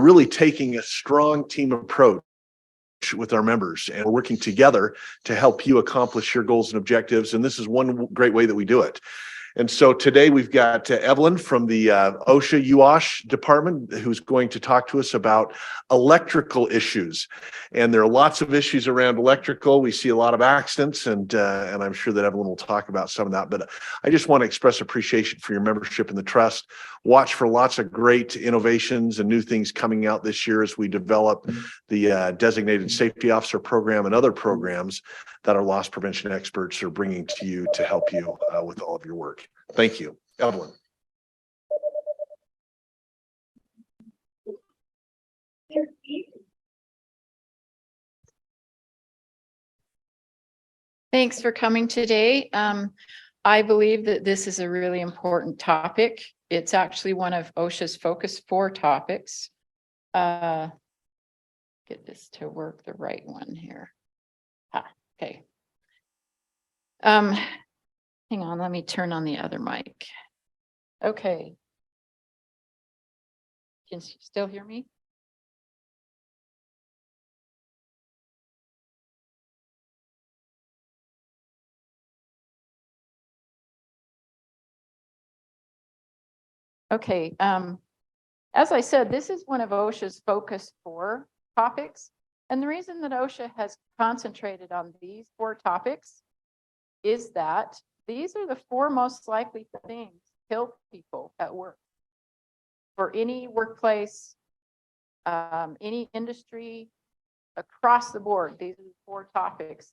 really taking a strong team approach with our members, and we're working together to help you accomplish your goals and objectives. And this is one great way that we do it. And so today we've got Evelyn from the OSHA UOSH department, who's going to talk to us about electrical issues. And there are lots of issues around electrical. We see a lot of accidents, and I'm sure that Evelyn will talk about some of that. But I just want to express appreciation for your membership in the trust. Watch for lots of great innovations and new things coming out this year as we develop the designated safety officer program and other programs that our loss prevention experts are bringing to you to help you with all of your work. Thank you. Evelyn. Thanks for coming today. I believe that this is a really important topic. It's actually one of OSHA's Focus 4 topics. Get this to work, the right one here. Okay. Hang on, let me turn on the other mic. Okay. Can you still hear me? Okay. As I said, this is one of OSHA's Focus 4 topics. And the reason that OSHA has concentrated on these 4 topics is that these are the 4 most likely things to kill people at work. For any workplace, any industry, across the board, these are the 4 topics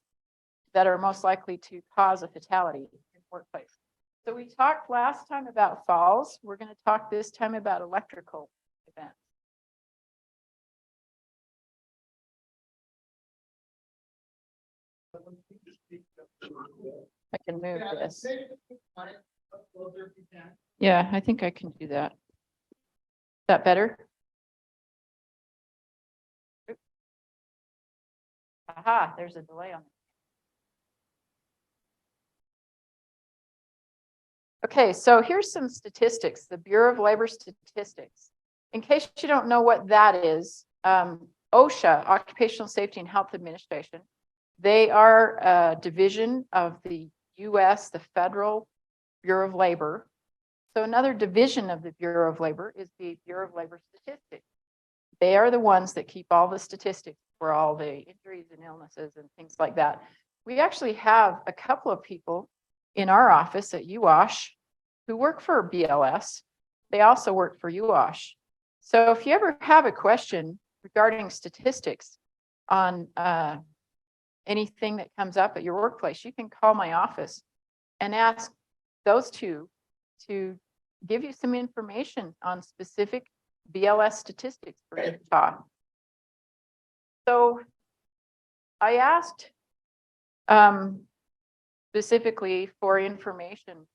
that are most likely to cause a fatality in the workplace. So we talked last time about falls. We're going to talk this time about electrical events. I can move this. Yeah, I think I can do that. Is that better? Aha, there's a delay on it. Okay, so here's some statistics, the Bureau of Labor Statistics. In case you don't know what that is, OSHA, Occupational Safety and Health Administration, they are a division of the US, the Federal Bureau of Labor. So another division of the Bureau of Labor is the Bureau of Labor Statistics. They are the ones that keep all the statistics for all the injuries and illnesses and things like that. We actually have a couple of people in our office at UOSH who work for BLS. They also work for UOSH. So if you ever have a question regarding statistics on anything that comes up at your workplace, you can call my office and ask those two to give you some information on specific BLS statistics for Utah. So I asked specifically for information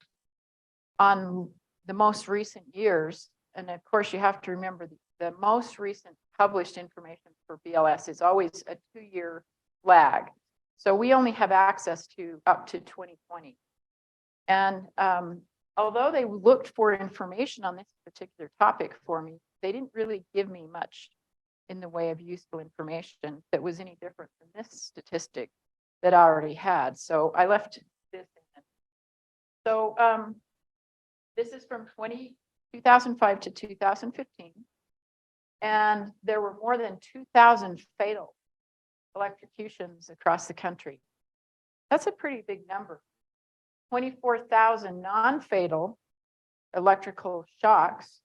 on the most recent years. And of course, you have to remember the most recent published information for BLS is always a 2-year lag. So we only have access to up to 2020. And although they looked for information on this particular topic for me, they didn't really give me much in the way of useful information that was any different than this statistic that I already had. So I left this in. So this is from 2005 to 2015. And there were more than 2,000 fatal electrocutions across the country. That's a pretty big number. 24,000 non-fatal electrical shocks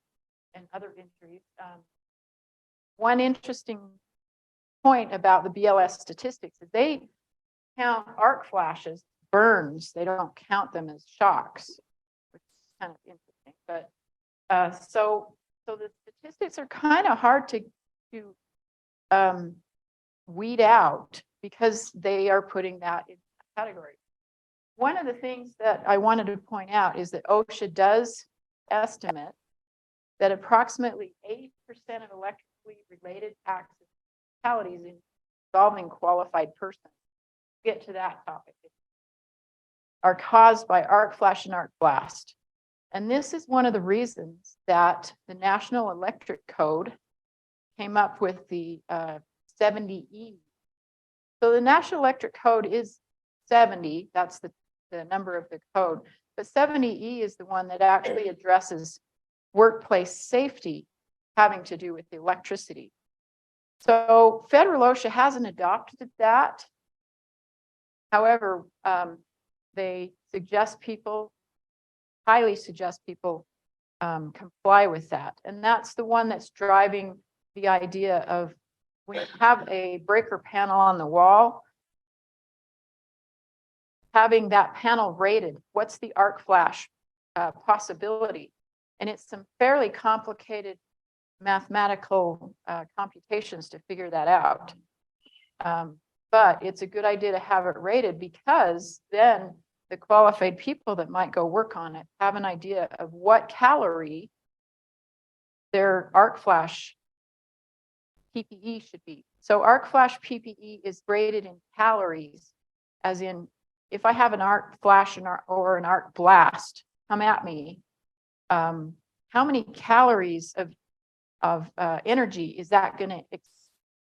and other injuries. One interesting point about the BLS statistics is they count arc flashes, burns. They don't count them as shocks, which is kind of interesting. But so the statistics are kind of hard to weed out because they are putting that in that category. One of the things that I wanted to point out is that OSHA does estimate that approximately 80% of electrically related accidents, fatalities involving qualified persons, get to that topic, are caused by arc flash and arc blast. And this is one of the reasons that the National Electric Code came up with the 70E. So the National Electric Code is 70, that's the number of the code, but 70E is the one that actually addresses workplace safety having to do with the electricity. So federal OSHA hasn't adopted that. However, they suggest people, highly suggest people comply with that. And that's the one that's driving the idea of when you have a breaker panel on the wall, having that panel rated, what's the arc flash possibility? And it's some fairly complicated mathematical computations to figure that out. But it's a good idea to have it rated, because then the qualified people that might go work on it have an idea of what calorie their arc flash PPE should be. So arc flash PPE is rated in calories, as in if I have an arc flash or an arc blast come at me, how many calories of energy is that going to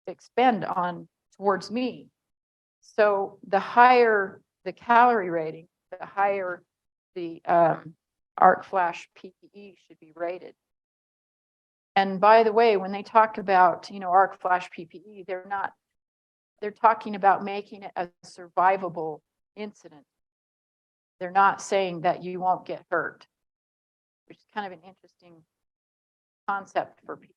expend on towards me? So the higher the calorie rating, the higher the arc flash PPE should be rated. And by the way, when they talk about, arc flash PPE, they're talking about making it a survivable incident. They're not saying that you won't get hurt, which is kind of an interesting concept for people.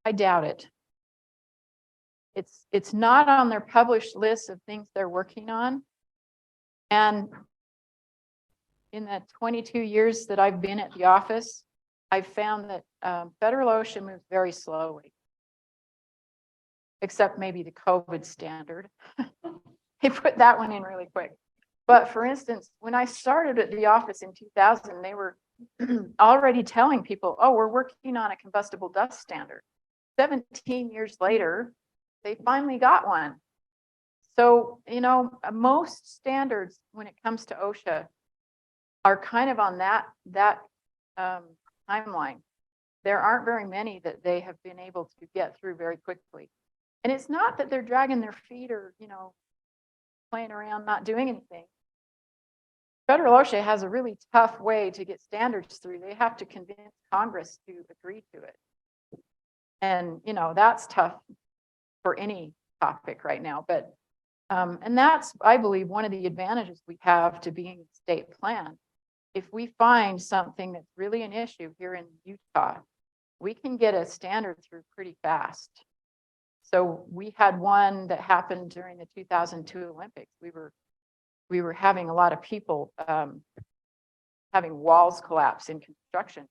I doubt it. It's not on their published list of things they're working on. And in the 22 years that I've been at the office, I've found that federal OSHA moves very slowly, except maybe the COVID standard. They put that one in really quick. But for instance, when I started at the office in 2000, they were already telling people, oh, we're working on a combustible dust standard. 17 years later, they finally got one. So, most standards when it comes to OSHA are kind of on that timeline. There aren't very many that they have been able to get through very quickly. And it's not that they're dragging their feet or, playing around, not doing anything. Federal OSHA has a really tough way to get standards through. They have to convince Congress to agree to it. And, that's tough for any topic right now. But, and that's, I believe, one of the advantages we have to being state plan. If we find something that's really an issue here in Utah, we can get a standard through pretty fast. So we had one that happened during the 2002 Olympics. We were having a lot of people having walls collapse in construction.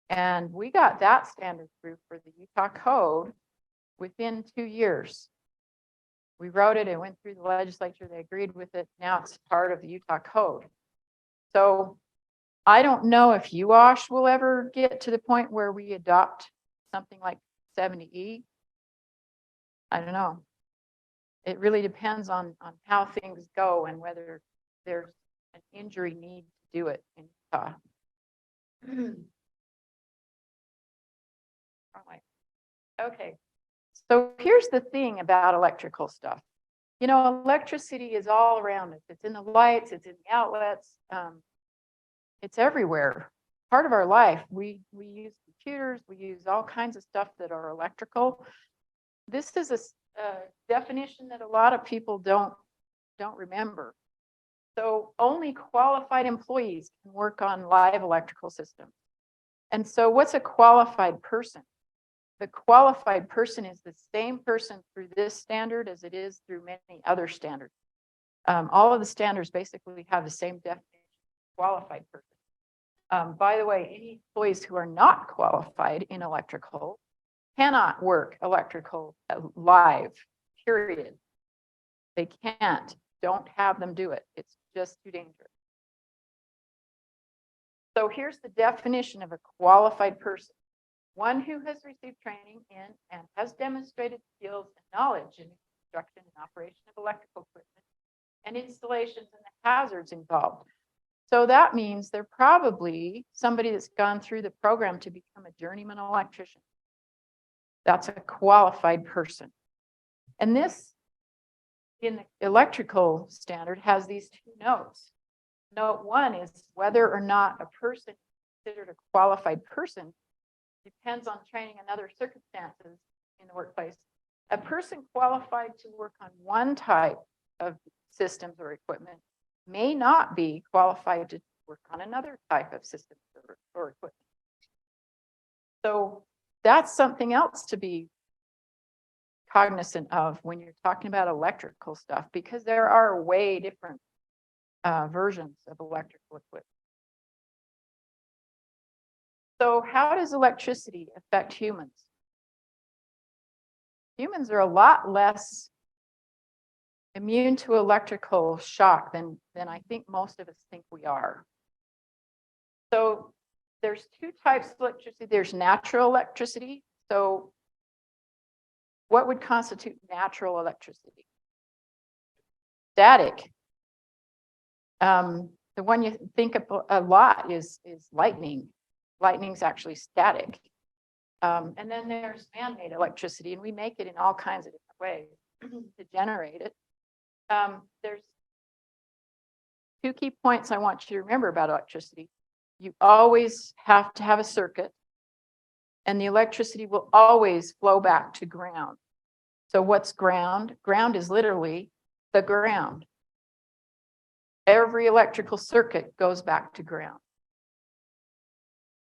And we got that standard through for the Utah code within 2 years. We wrote it, it went through the legislature, they agreed with it. Now it's part of the Utah code. So I don't know if UOSH will ever get to the point where we adopt something like 70E. I don't know. It really depends on how things go and whether there's an injury need to do it in Utah. Okay, so here's the thing about electrical stuff. Electricity is all around us. It's in the lights, it's in the outlets, it's everywhere. Part of our life. We use computers, we use all kinds of stuff that are electrical. This is a definition that a lot of people don't remember. So only qualified employees can work on live electrical systems. And so what's a qualified person? The qualified person is the same person through this standard as it is through many other standards. All of the standards basically have the same definition of qualified person. By the way, any employees who are not qualified in electrical cannot work electrical live, period. They can't. Don't have them do it. It's just too dangerous. So here's the definition of a qualified person. one who has received training in and has demonstrated skills and knowledge in the construction and operation of electrical equipment and installations and the hazards involved. So that means they're probably somebody that's gone through the program to become a journeyman electrician. That's a qualified person. And this, in the electrical standard, has these two notes. Note one is whether or not a person is considered a qualified person depends on training and other circumstances in the workplace. A person qualified to work on one type of systems or equipment may not be qualified to work on another type of systems or equipment. So that's something else to be cognizant of when you're talking about electrical stuff, because there are way different versions of electrical equipment. So how does electricity affect humans? Humans are a lot less immune to electrical shock than I think most of us think we are. So there's two types of electricity. There's natural electricity. So what would constitute natural electricity? Static. The one you think of a lot is lightning. Lightning's actually static. And then there's man-made electricity, and we make it in all kinds of different ways to generate it. There's two key points I want you to remember about electricity. You always have to have a circuit, and the electricity will always flow back to ground. So what's ground? Ground is literally the ground. Every electrical circuit goes back to ground.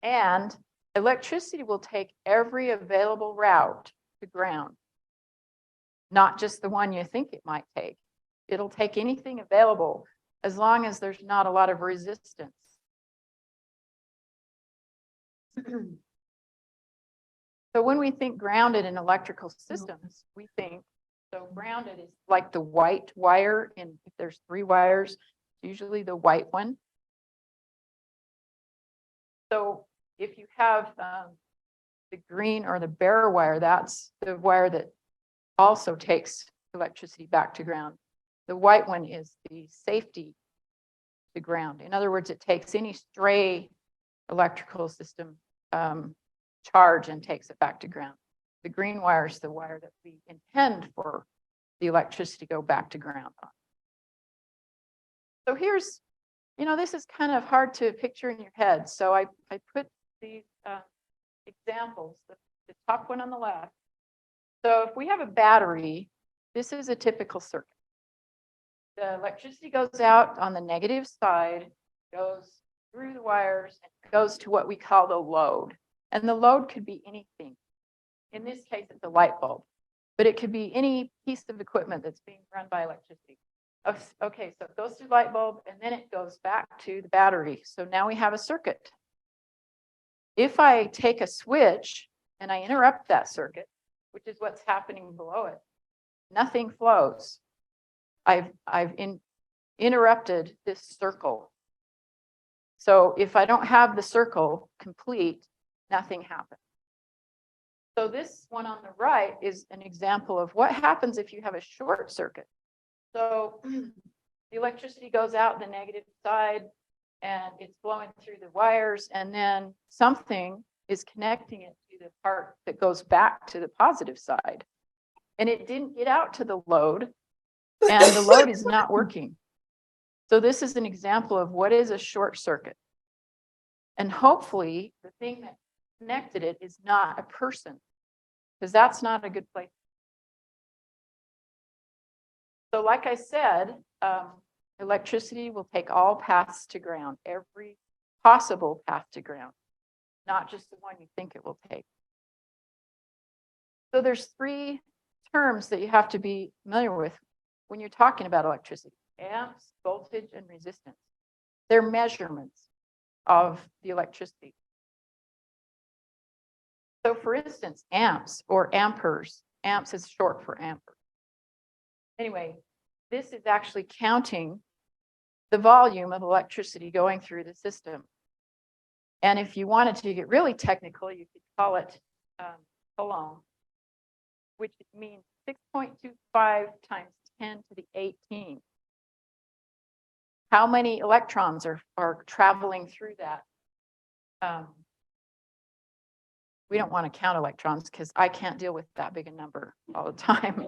And electricity will take every available route to ground, not just the one you think it might take. It'll take anything available as long as there's not a lot of resistance. So when we think grounded in electrical systems, we think, so grounded is like the white wire, and if there's 3 wires, usually the white one. So if you have the green or the bare wire, that's the wire that also takes electricity back to ground. The white one is the safety to ground. In other words, it takes any stray electrical system charge and takes it back to ground. The green wire is the wire that we intend for the electricity to go back to ground on. So here's, this is kind of hard to picture in your head. So I put these examples, the top one on the left. So if we have a battery, this is a typical circuit. The electricity goes out on the negative side, goes through the wires, and goes to what we call the load. And the load could be anything. In this case, it's a light bulb, but it could be any piece of equipment that's being run by electricity. Okay, so it goes to the light bulb, and then it goes back to the battery. So now we have a circuit. If I take a switch and I interrupt that circuit, which is what's happening below it, nothing flows. I've interrupted this circle. So if I don't have the circle complete, nothing happens. So this one on the right is an example of what happens if you have a short circuit. So the electricity goes out the negative side and it's flowing through the wires, and then something is connecting it to the part that goes back to the positive side. And it didn't get out to the load, and the load is not working. So this is an example of what is a short circuit. And hopefully the thing that connected it is not a person, because that's not a good place. So like I said, electricity will take all paths to ground, every possible path to ground, not just the one you think it will take. So there's 3 terms that you have to be familiar with when you're talking about electricity: amps, voltage, and resistance. They're measurements of the electricity. So for instance, amps or amperes, amps is short for ampere. Anyway, this is actually counting the volume of electricity going through the system. And if you wanted to get really technical, you could call it Coulomb, which means 6.25 times 10 to the 18. How many electrons are traveling through that? We don't want to count electrons because I can't deal with that big a number all the time.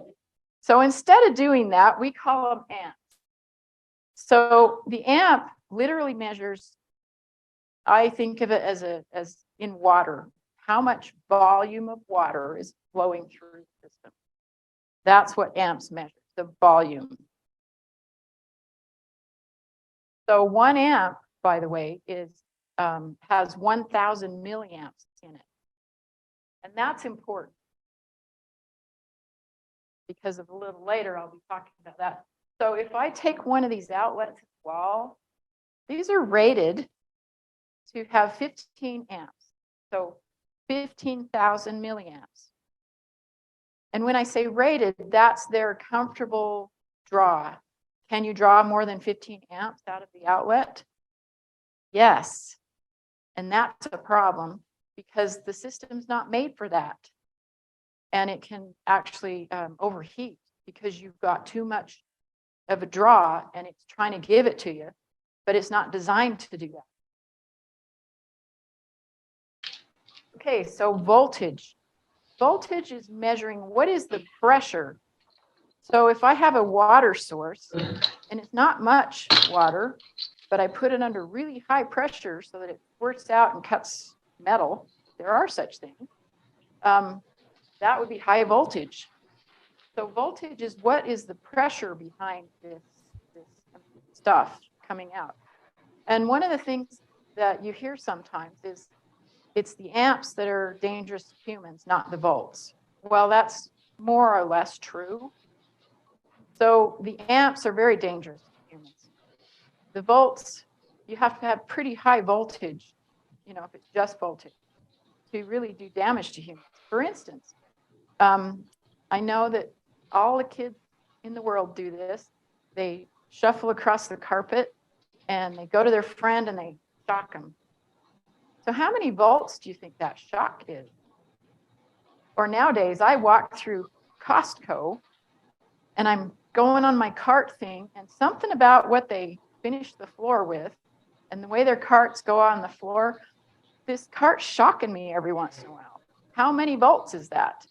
So instead of doing that, we call them amps. So the amp literally measures, I think of it as in water, how much volume of water is flowing through the system. That's what amps measure, the volume. So 1 amp, by the way, has 1,000 milliamps in it. And that's important because of a little later, I'll be talking about that. So if I take one of these outlets as well, these are rated to have 15 amps. So 15,000 milliamps. And when I say rated, that's their comfortable draw. Can you draw more than 15 amps out of the outlet? Yes. And that's a problem because the system's not made for that. And it can actually overheat because you've got too much of a draw and it's trying to give it to you, but it's not designed to do that. Okay, so voltage. Voltage is measuring what is the pressure. So if I have a water source and it's not much water, but I put it under really high pressure so that it squirts out and cuts metal, there are such things, that would be high voltage. So voltage is what is the pressure behind this stuff coming out. And one of the things that you hear sometimes is it's the amps that are dangerous to humans, not the volts. Well, that's more or less true. So the amps are very dangerous to humans. The volts, you have to have pretty high voltage, you know, if it's just voltage, to really do damage to humans. For instance, I know that all the kids in the world do this. They shuffle across the carpet and they go to their friend and they shock them. So how many volts do you think that shock is? Or nowadays, I walk through Costco and I'm going on my cart thing, and something about what they finish the floor with and the way their carts go on the floor, this cart's shocking me every once in a while. How many volts is that?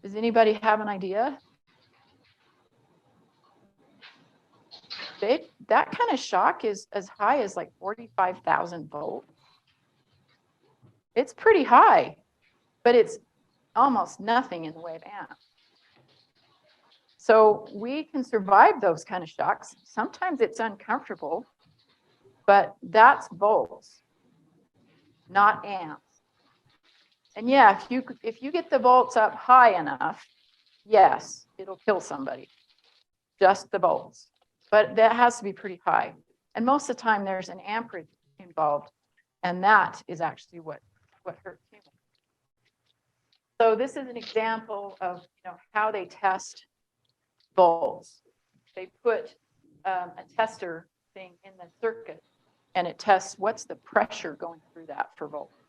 Does anybody have an idea? That kind of shock is as high as like 45,000 volts. It's pretty high, but it's almost nothing in the way of amps. So we can survive those kind of shocks. Sometimes it's uncomfortable, but that's volts, not amps. And yeah, if you get the volts up high enough, yes, it'll kill somebody, just the volts. But that has to be pretty high. And most of the time there's an amperage involved, and that is actually what hurts humans. So this is an example of how they test volts. They put a tester thing in the circuit, and it tests what's the pressure going through that for volts.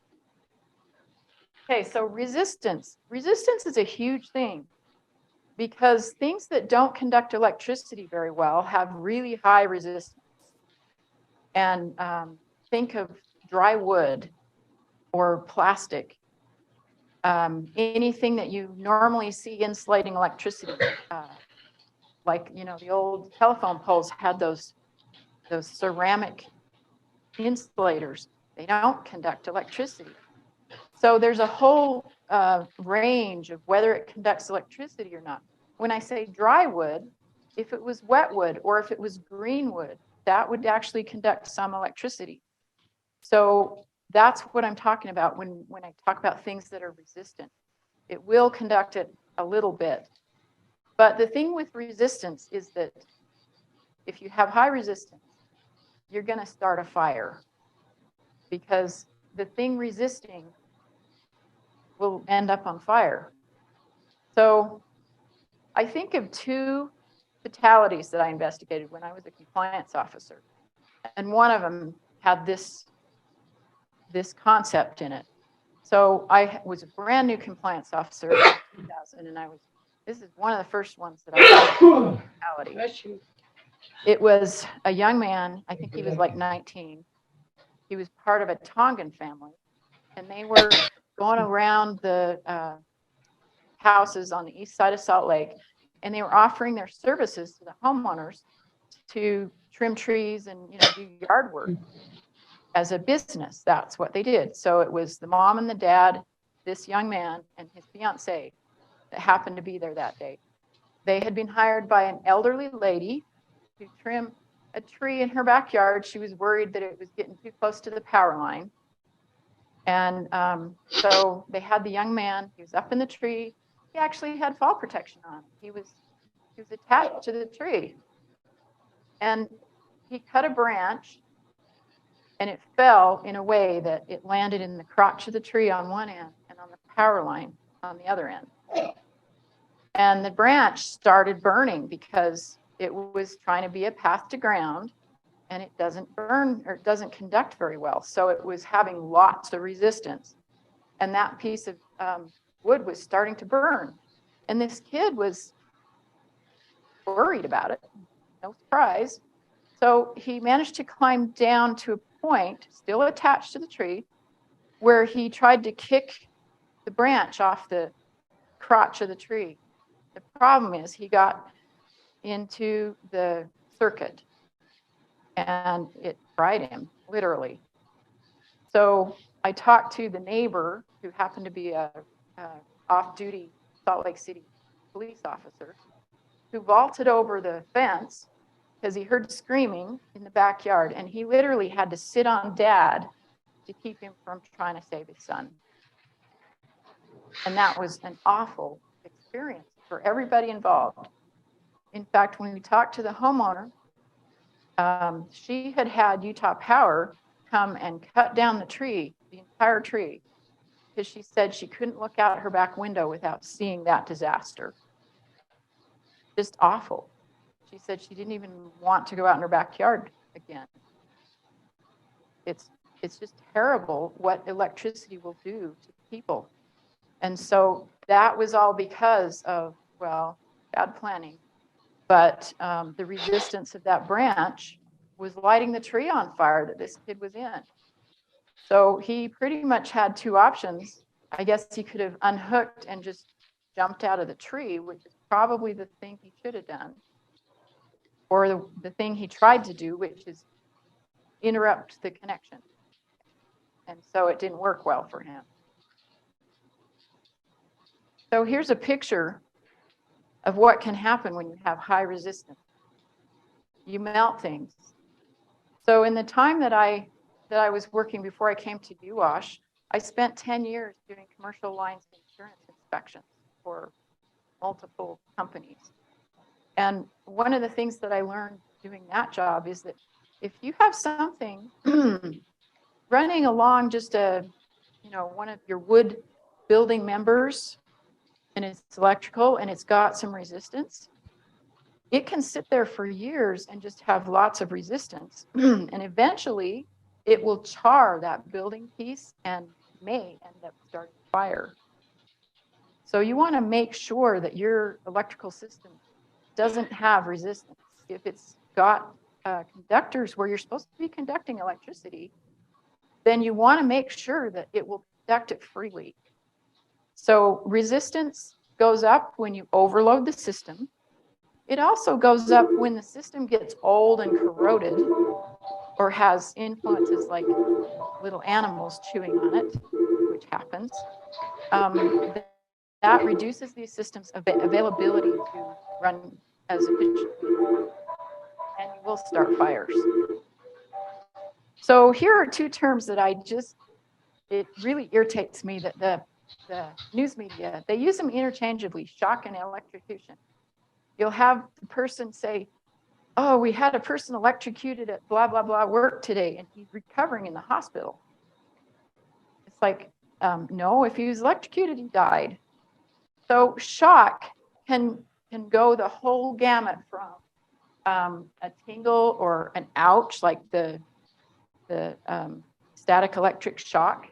Okay, so resistance. Resistance is a huge thing because things that don't conduct electricity very well have really high resistance. And think of dry wood or plastic. Anything that you normally see insulating electricity, like the old telephone poles had those ceramic insulators. They don't conduct electricity. So there's a whole range of whether it conducts electricity or not. When I say dry wood, if it was wet wood or if it was green wood, that would actually conduct some electricity. So that's what I'm talking about when I talk about things that are resistant. It will conduct it a little bit. But the thing with resistance is that if you have high resistance, you're going to start a fire because the thing resisting will end up on fire. So I think of 2 fatalities that I investigated when I was a compliance officer. And one of them had this this concept in it. So I was a brand new compliance officer in 2000, and this is one of the first ones that I was. It was a young man, I think he was like 19. He was part of a Tongan family, and they were going around the houses on the east side of Salt Lake, and they were offering their services to the homeowners to trim trees and do yard work as a business. That's what they did. So it was the mom and the dad, this young man and his fiance that happened to be there that day. They had been hired by an elderly lady to trim a tree in her backyard. She was worried that it was getting too close to the power line. And so they had the young man, he was up in the tree. He actually had fall protection on. He was attached to the tree. And he cut a branch, and it fell in a way that it landed in the crotch of the tree on one end and on the power line on the other end. And the branch started burning because it was trying to be a path to ground, and it doesn't burn or it doesn't conduct very well. So it was having lots of resistance. And that piece of wood was starting to burn. And this kid was worried about it. No surprise. So he managed to climb down to a point, still attached to the tree, where he tried to kick the branch off the crotch of the tree. The problem is he got into the circuit and it fried him, literally. So I talked to the neighbor who happened to be a off-duty Salt Lake City police officer, who vaulted over the fence because he heard screaming in the backyard, and he literally had to sit on Dad to keep him from trying to save his son. And that was an awful experience for everybody involved. In fact, when we talked to the homeowner, she had Utah Power come and cut down the tree, the entire tree, because she said she couldn't look out her back window without seeing that disaster. Just awful. She said she didn't even want to go out in her backyard again. It's just terrible what electricity will do to people. And so that was all because of, well, bad planning. But the resistance of that branch was lighting the tree on fire that this kid was in. So he pretty much had two options. I guess he could have unhooked and just jumped out of the tree, which is probably the thing he should have done. Or the thing he tried to do, which is interrupt the connection. And so it didn't work well for him. So here's a picture of what can happen when you have high resistance. You melt things. So in the time that I was working before I came to UWash, I spent 10 years doing commercial lines insurance inspections for multiple companies. And one of the things that I learned doing that job is that if you have something running along just one of your wood building members, and it's electrical and it's got some resistance, it can sit there for years and just have lots of resistance. And eventually it will char that building piece and may end up starting fire. So you want to make sure that your electrical system doesn't have resistance. If it's got conductors where you're supposed to be conducting electricity, then you want to make sure that it will conduct it freely. So resistance goes up when you overload the system. It also goes up when the system gets old and corroded or has influences like little animals chewing on it, which happens. That reduces the system's availability to run as efficiently, and you will start fires. So here are two terms that it really irritates me that the news media, they use them interchangeably, shock and electrocution. You'll have the person say, oh, we had a person electrocuted at blah, blah, blah work today, and he's recovering in the hospital. It's like, no, if he was electrocuted, he died. So shock can go the whole gamut from a tingle or an ouch, like the static electric shock,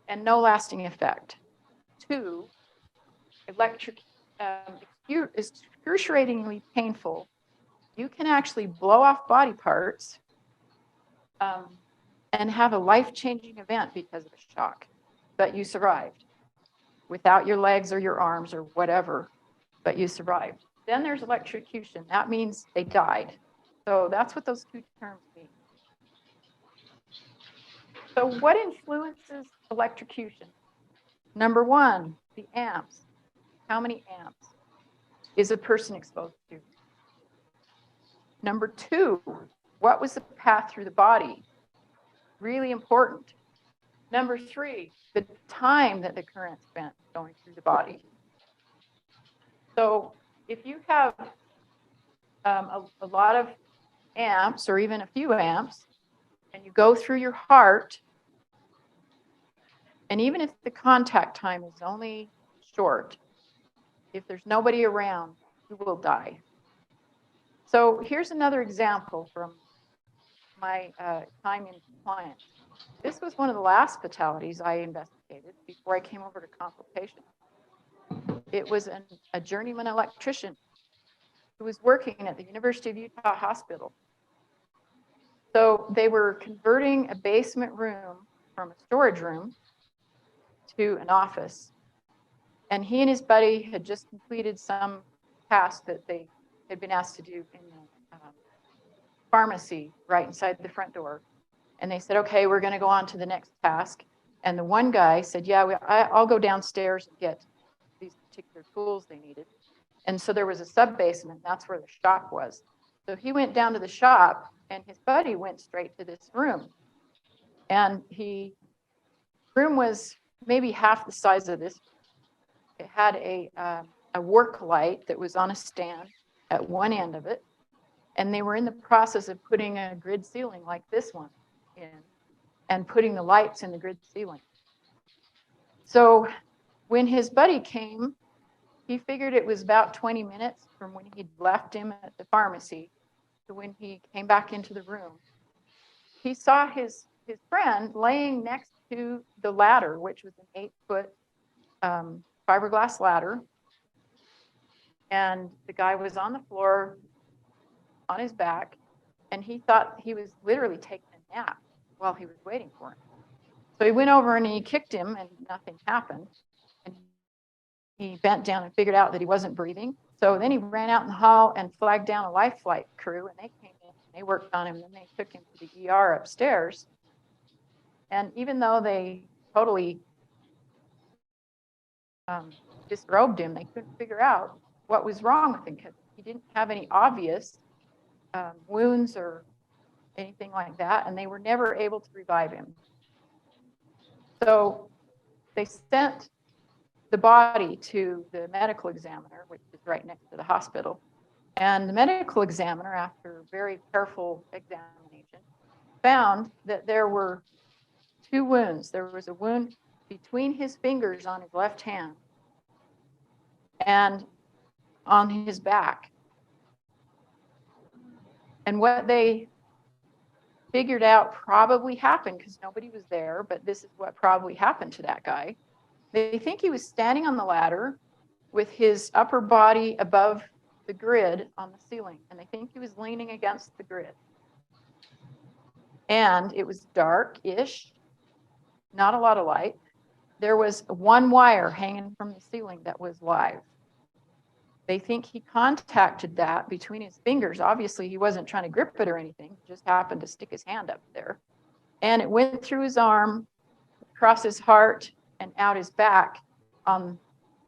and no lasting effect. 2, excruciatingly painful. You can actually blow off body parts and have a life-changing event because of a shock, but you survived without your legs or your arms or whatever, but you survived. Then there's electrocution. That means they died. So that's what those two terms mean. So what influences electrocution? Number 1, the amps. How many amps is a person exposed to? Number 2, what was the path through the body? Really important. Number 3, the time that the current spent going through the body. So if you have a lot of amps or even a few amps, and you go through your heart, and even if the contact time is only short, if there's nobody around, you will die. So here's another example from my time in compliance. This was one of the last fatalities I investigated before I came over to consultation. It was a journeyman electrician who was working at the University of Utah Hospital. So they were converting a basement room from a storage room to an office. And he and his buddy had just completed some task that they had been asked to do in the pharmacy right inside the front door. And they said, okay, we're going to go on to the next task. And the one guy said, yeah, I'll go downstairs and get these particular tools they needed. And so there was a sub-basement. That's where the shop was. So he went down to the shop, and his buddy went straight to this room. And room was maybe half the size of this. It had a work light that was on a stand at one end of it. And they were in the process of putting a grid ceiling like this one in and putting the lights in the grid ceiling. So when his buddy came, he figured it was about 20 minutes from when he'd left him at the pharmacy to when he came back into the room. He saw his friend laying next to the ladder, which was an 8-foot fiberglass ladder. And the guy was on the floor on his back, and he thought he was literally taking a nap while he was waiting for him. So he went over and he kicked him, and nothing happened. And he bent down and figured out that he wasn't breathing. So then he ran out in the hall and flagged down a life flight crew, and they came in and they worked on him, and then they took him to the ER upstairs. And even though they totally disrobed him, they couldn't figure out what was wrong with him because he didn't have any obvious wounds or anything like that, and they were never able to revive him. So they sent the body to the medical examiner, which is right next to the hospital. And the medical examiner, after very careful examination, found that there were 2 wounds. There was a wound between his fingers on his left hand and on his back. And what they figured out probably happened, because nobody was there, but this is what probably happened to that guy. They think he was standing on the ladder with his upper body above the grid on the ceiling, and they think he was leaning against the grid. And it was dark-ish, not a lot of light. There was one wire hanging from the ceiling that was live. They think he contacted that between his fingers. Obviously, he wasn't trying to grip it or anything, just happened to stick his hand up there. And it went through his arm, across his heart, and out his back,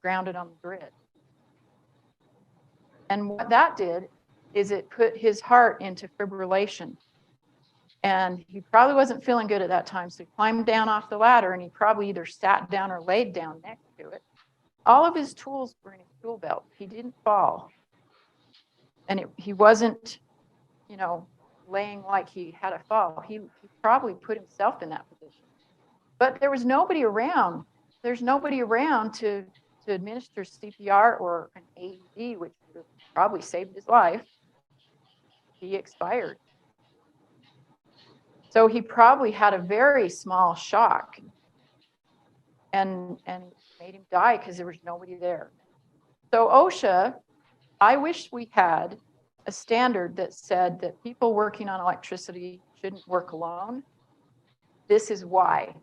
grounded on the grid. And what that did is it put his heart into fibrillation. And he probably wasn't feeling good at that time, so he climbed down off the ladder, and he probably either sat down or laid down next to it. All of his tools were in his tool belt. He didn't fall. And he wasn't, laying like he had a fall. He probably put himself in that position. But there was nobody around. There's nobody around to administer CPR or an AED, which would have probably saved his life. He expired. So he probably had a very small shock and made him die because there was nobody there. So OSHA, I wish we had a standard that said that people working on electricity shouldn't work alone. This is why.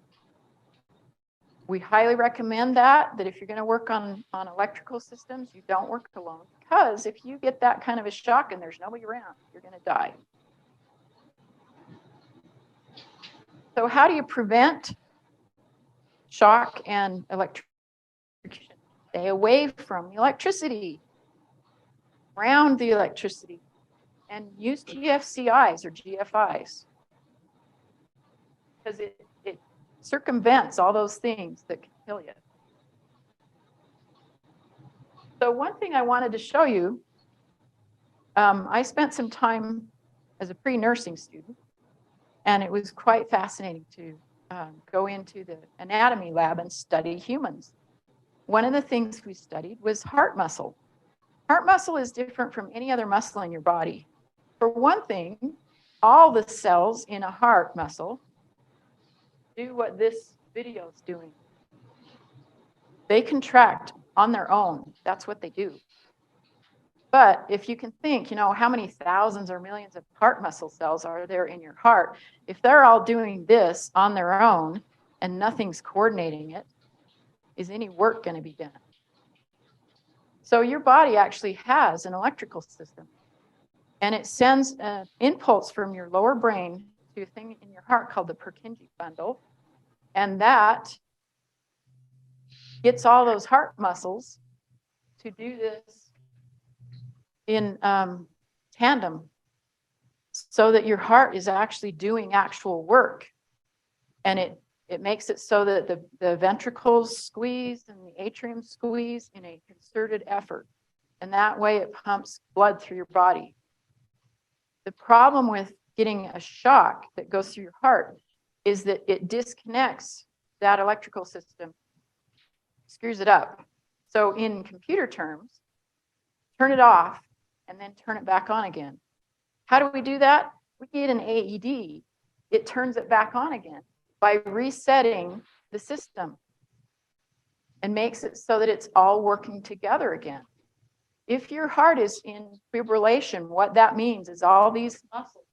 We highly recommend that if you're going to work on electrical systems, you don't work alone, because if you get that kind of a shock and there's nobody around, you're going to die. So how do you prevent shock and electrocution? Stay away from the electricity, around the electricity, and use GFCIs or GFIs, because it circumvents all those things that can kill you. So one thing I wanted to show you, I spent some time as a pre-nursing student, and it was quite fascinating to go into the anatomy lab and study humans. One of the things we studied was heart muscle. Heart muscle is different from any other muscle in your body. For one thing, all the cells in a heart muscle do what this video is doing. They contract on their own. That's what they do. But if you can think, how many thousands or millions of heart muscle cells are there in your heart? If they're all doing this on their own and nothing's coordinating it, is any work going to be done? So your body actually has an electrical system, and it sends an impulse from your lower brain to a thing in your heart called the Purkinje bundle, and that gets all those heart muscles to do this in tandem, so that your heart is actually doing actual work. And it makes it so that the ventricles squeeze and the atrium squeeze in a concerted effort. And that way it pumps blood through your body. The problem with getting a shock that goes through your heart is that it disconnects that electrical system, screws it up. So in computer terms, turn it off and then turn it back on again. How do we do that? We get an AED. It turns it back on again by resetting the system and makes it so that it's all working together again. If your heart is in fibrillation, what that means is all these muscle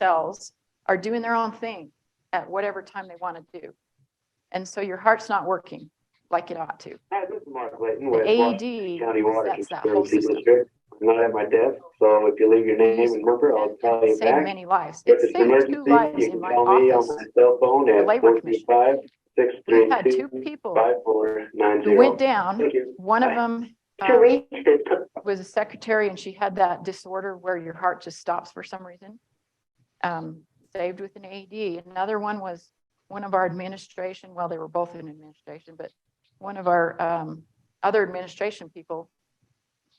cells are doing their own thing at whatever time they want to do. And so your heart's not working like it ought to. Hi, this is Mark Layton The with AED County Water resets that whole Conservancy system. District. I'm not at my desk, so if you leave your name and number, I'll call you Saved back. many lives. If It it's an saved 2 emergency, lives you in can my call me on office. my cell phone The at Labor Commission. 435 We had 2 people 5490. who went down. Thank you. One of Bye. them was a secretary, and she had that disorder where your heart just stops for some reason. Saved with an AED. Another one was one of our administration. Well, they were both in administration, but one of our other administration people,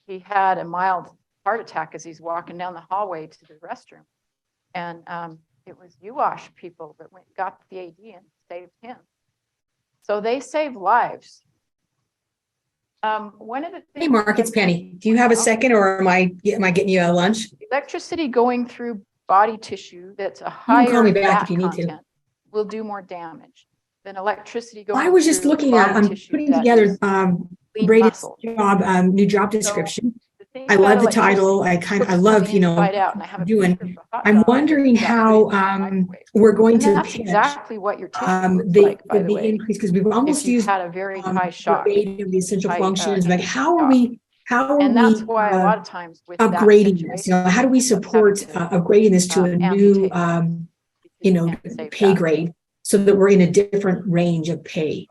he had a mild heart attack as he's walking down the hallway to the restroom. And it was UWASH people that got the AED and saved him. So they save lives. One of the things. Hey, Mark, it's Penny. Do you have a second, or am I getting you a lunch? Electricity going through body tissue that's a You higher can call me back fat if you need to. content will do more damage than electricity going I was just through looking body at, I'm tissue putting that together is lean Brady's muscle. job, new job description. The thing I about love the title. I electricity love, cooks me inside out, and I have a doing. picture of a hot I'm dog wondering that got how put in the microwave. we're going And to that's pitch exactly what your tissue looks the like, by the way. increase, because we've almost If you used had a very high shock, verbatim the essential high, functions. Like, how are shock. we And that's why a lot of times with that upgrading this? situation, How do we you end up support having to, upgrading this to a new amputate because you can't save pay that. grade, so that we're in a different range of pay?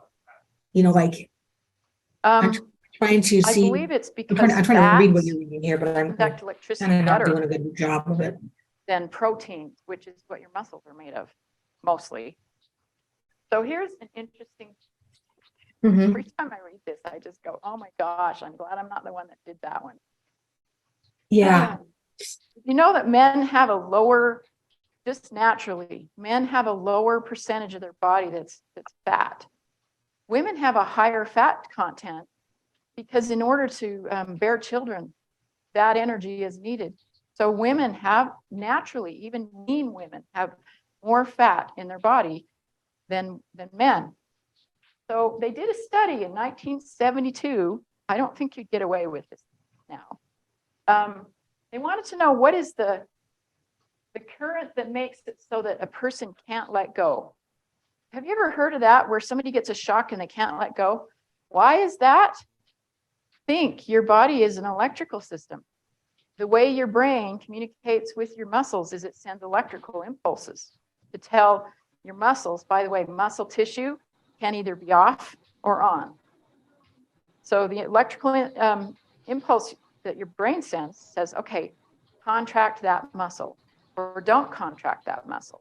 I'm trying to I see. believe it's because I'm trying to read what you're reading here, but I'm conduct electricity kind of not better doing a good job of it. than proteins, which is what your muscles are made of, mostly. So here's an interesting. Mhm. Every time I read this, I just go, "Oh my gosh, I'm glad I'm not the one that did that one." Yeah. You know that men have a lower, just naturally, men have a lower percentage of their body that's fat. Women have a higher fat content because in order to bear children, that energy is needed. So women have naturally, even lean women have more fat in their body than men. So they did a study in 1972. I don't think you'd get away with this now. They wanted to know what is the current that makes it so that a person can't let go. Have you ever heard of that, where somebody gets a shock and they can't let go? Why is that? Think your body is an electrical system. The way your brain communicates with your muscles is it sends electrical impulses to tell your muscles. By the way, muscle tissue can either be off or on. So the electrical impulse that your brain sends says, okay, contract that muscle or don't contract that muscle.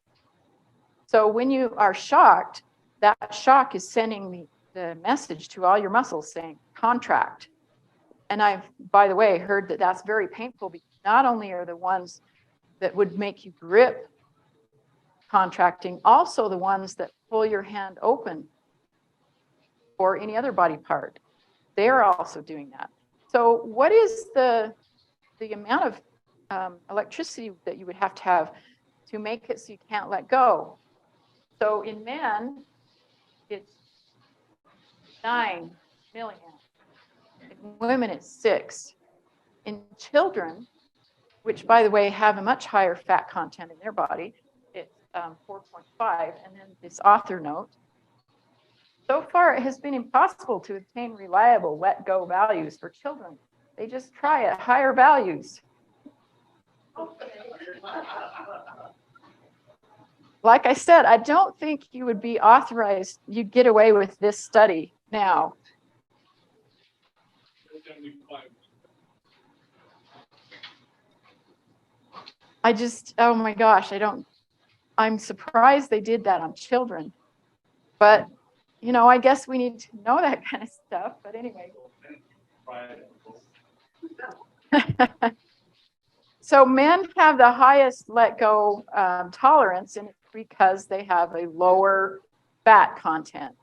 So when you are shocked, that shock is sending the message to all your muscles saying contract. And I've, by the way, heard that that's very painful, because not only are the ones that would make you grip contracting, also the ones that pull your hand open or any other body part, they're also doing that. So what is the amount of electricity that you would have to make it so you can't let go? So in men, it's 9 milliamps. In women, it's 6. In children, which by the way have a much higher fat content in their body, it's 4.5. And then this author note: so far, it has been impossible to obtain reliable let go values for children. They just try at higher values. Like I said, I don't think you would be authorized, you'd get away with this study now. I just, oh my gosh, I'm surprised they did that on children. But, you know, I guess we need to know that kind of stuff. But anyway. So men have the highest let go tolerance, and it's because they have a lower fat content.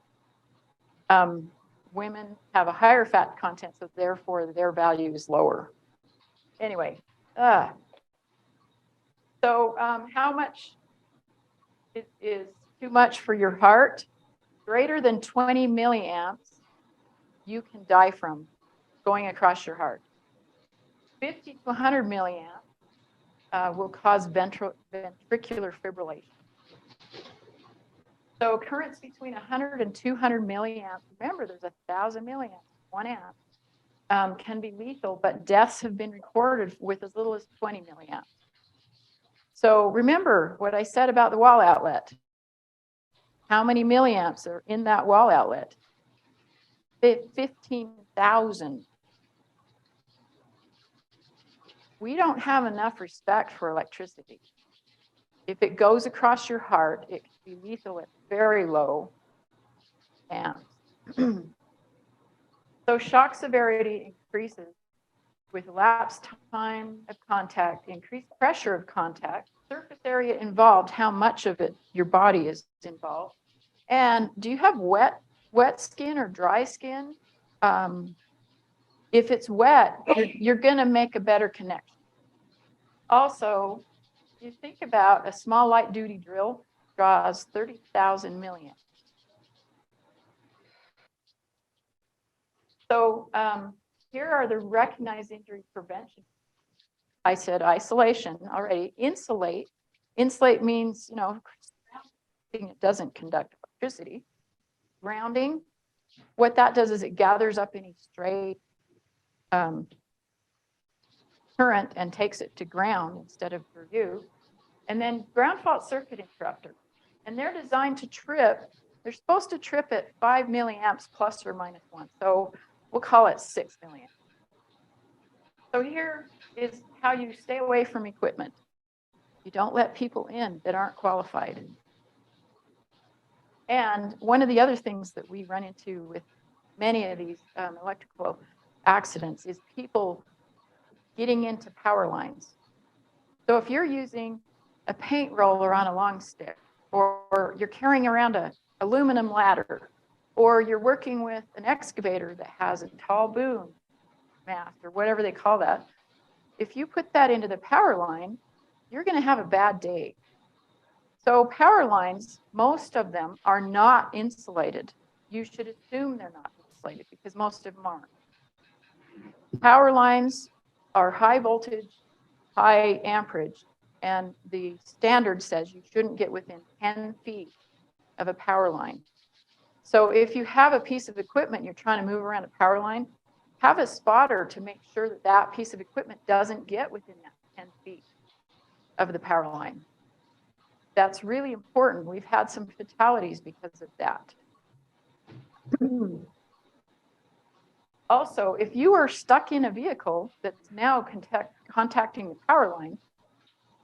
Women have a higher fat content, so therefore their value is lower. Anyway, so how much is too much for your heart? Greater than 20 milliamps, you can die from going across your heart. 50 to 100 milliamps will cause ventricular fibrillation. So currents between 100 and 200 milliamps, remember there's 1,000 milliamps, 1 amp, can be lethal, but deaths have been recorded with as little as 20 milliamps. So remember what I said about the wall outlet. How many milliamps are in that wall outlet? 15,000. We don't have enough respect for electricity. If it goes across your heart, it can be lethal at very low amps. So shock severity increases with elapsed time of contact, increased pressure of contact, surface area involved, how much of it your body is involved. And do you have wet skin or dry skin? If it's wet, you're going to make a better connection. Also, you think about a small light duty drill draws 30,000 milliamps. So here are the recognized injury prevention. I said isolation already. Insulate. Insulate means, you know, it doesn't conduct electricity. Grounding. What that does is it gathers up any stray current and takes it to ground instead of for you. And then ground fault circuit interrupter. And they're designed to trip. They're supposed to trip at 5 milliamps plus or minus 1. So we'll call it 6 milliamps. So here is how you stay away from equipment. You don't let people in that aren't qualified. And one of the other things that we run into with many of these electrical accidents is people getting into power lines. So if you're using a paint roller on a long stick, or you're carrying around an aluminum ladder, or you're working with an excavator that has a tall boom mast or whatever they call that, if you put that into the power line, you're going to have a bad day. So power lines, most of them are not insulated. You should assume they're not insulated because most of them aren't. Power lines are high voltage, high amperage, and the standard says you shouldn't get within 10 feet of a power line. So if you have a piece of equipment, you're trying to move around a power line, have a spotter to make sure that that piece of equipment doesn't get within that 10 feet of the power line. That's really important. We've had some fatalities because of that. Also, if you are stuck in a vehicle that's now contacting the power line,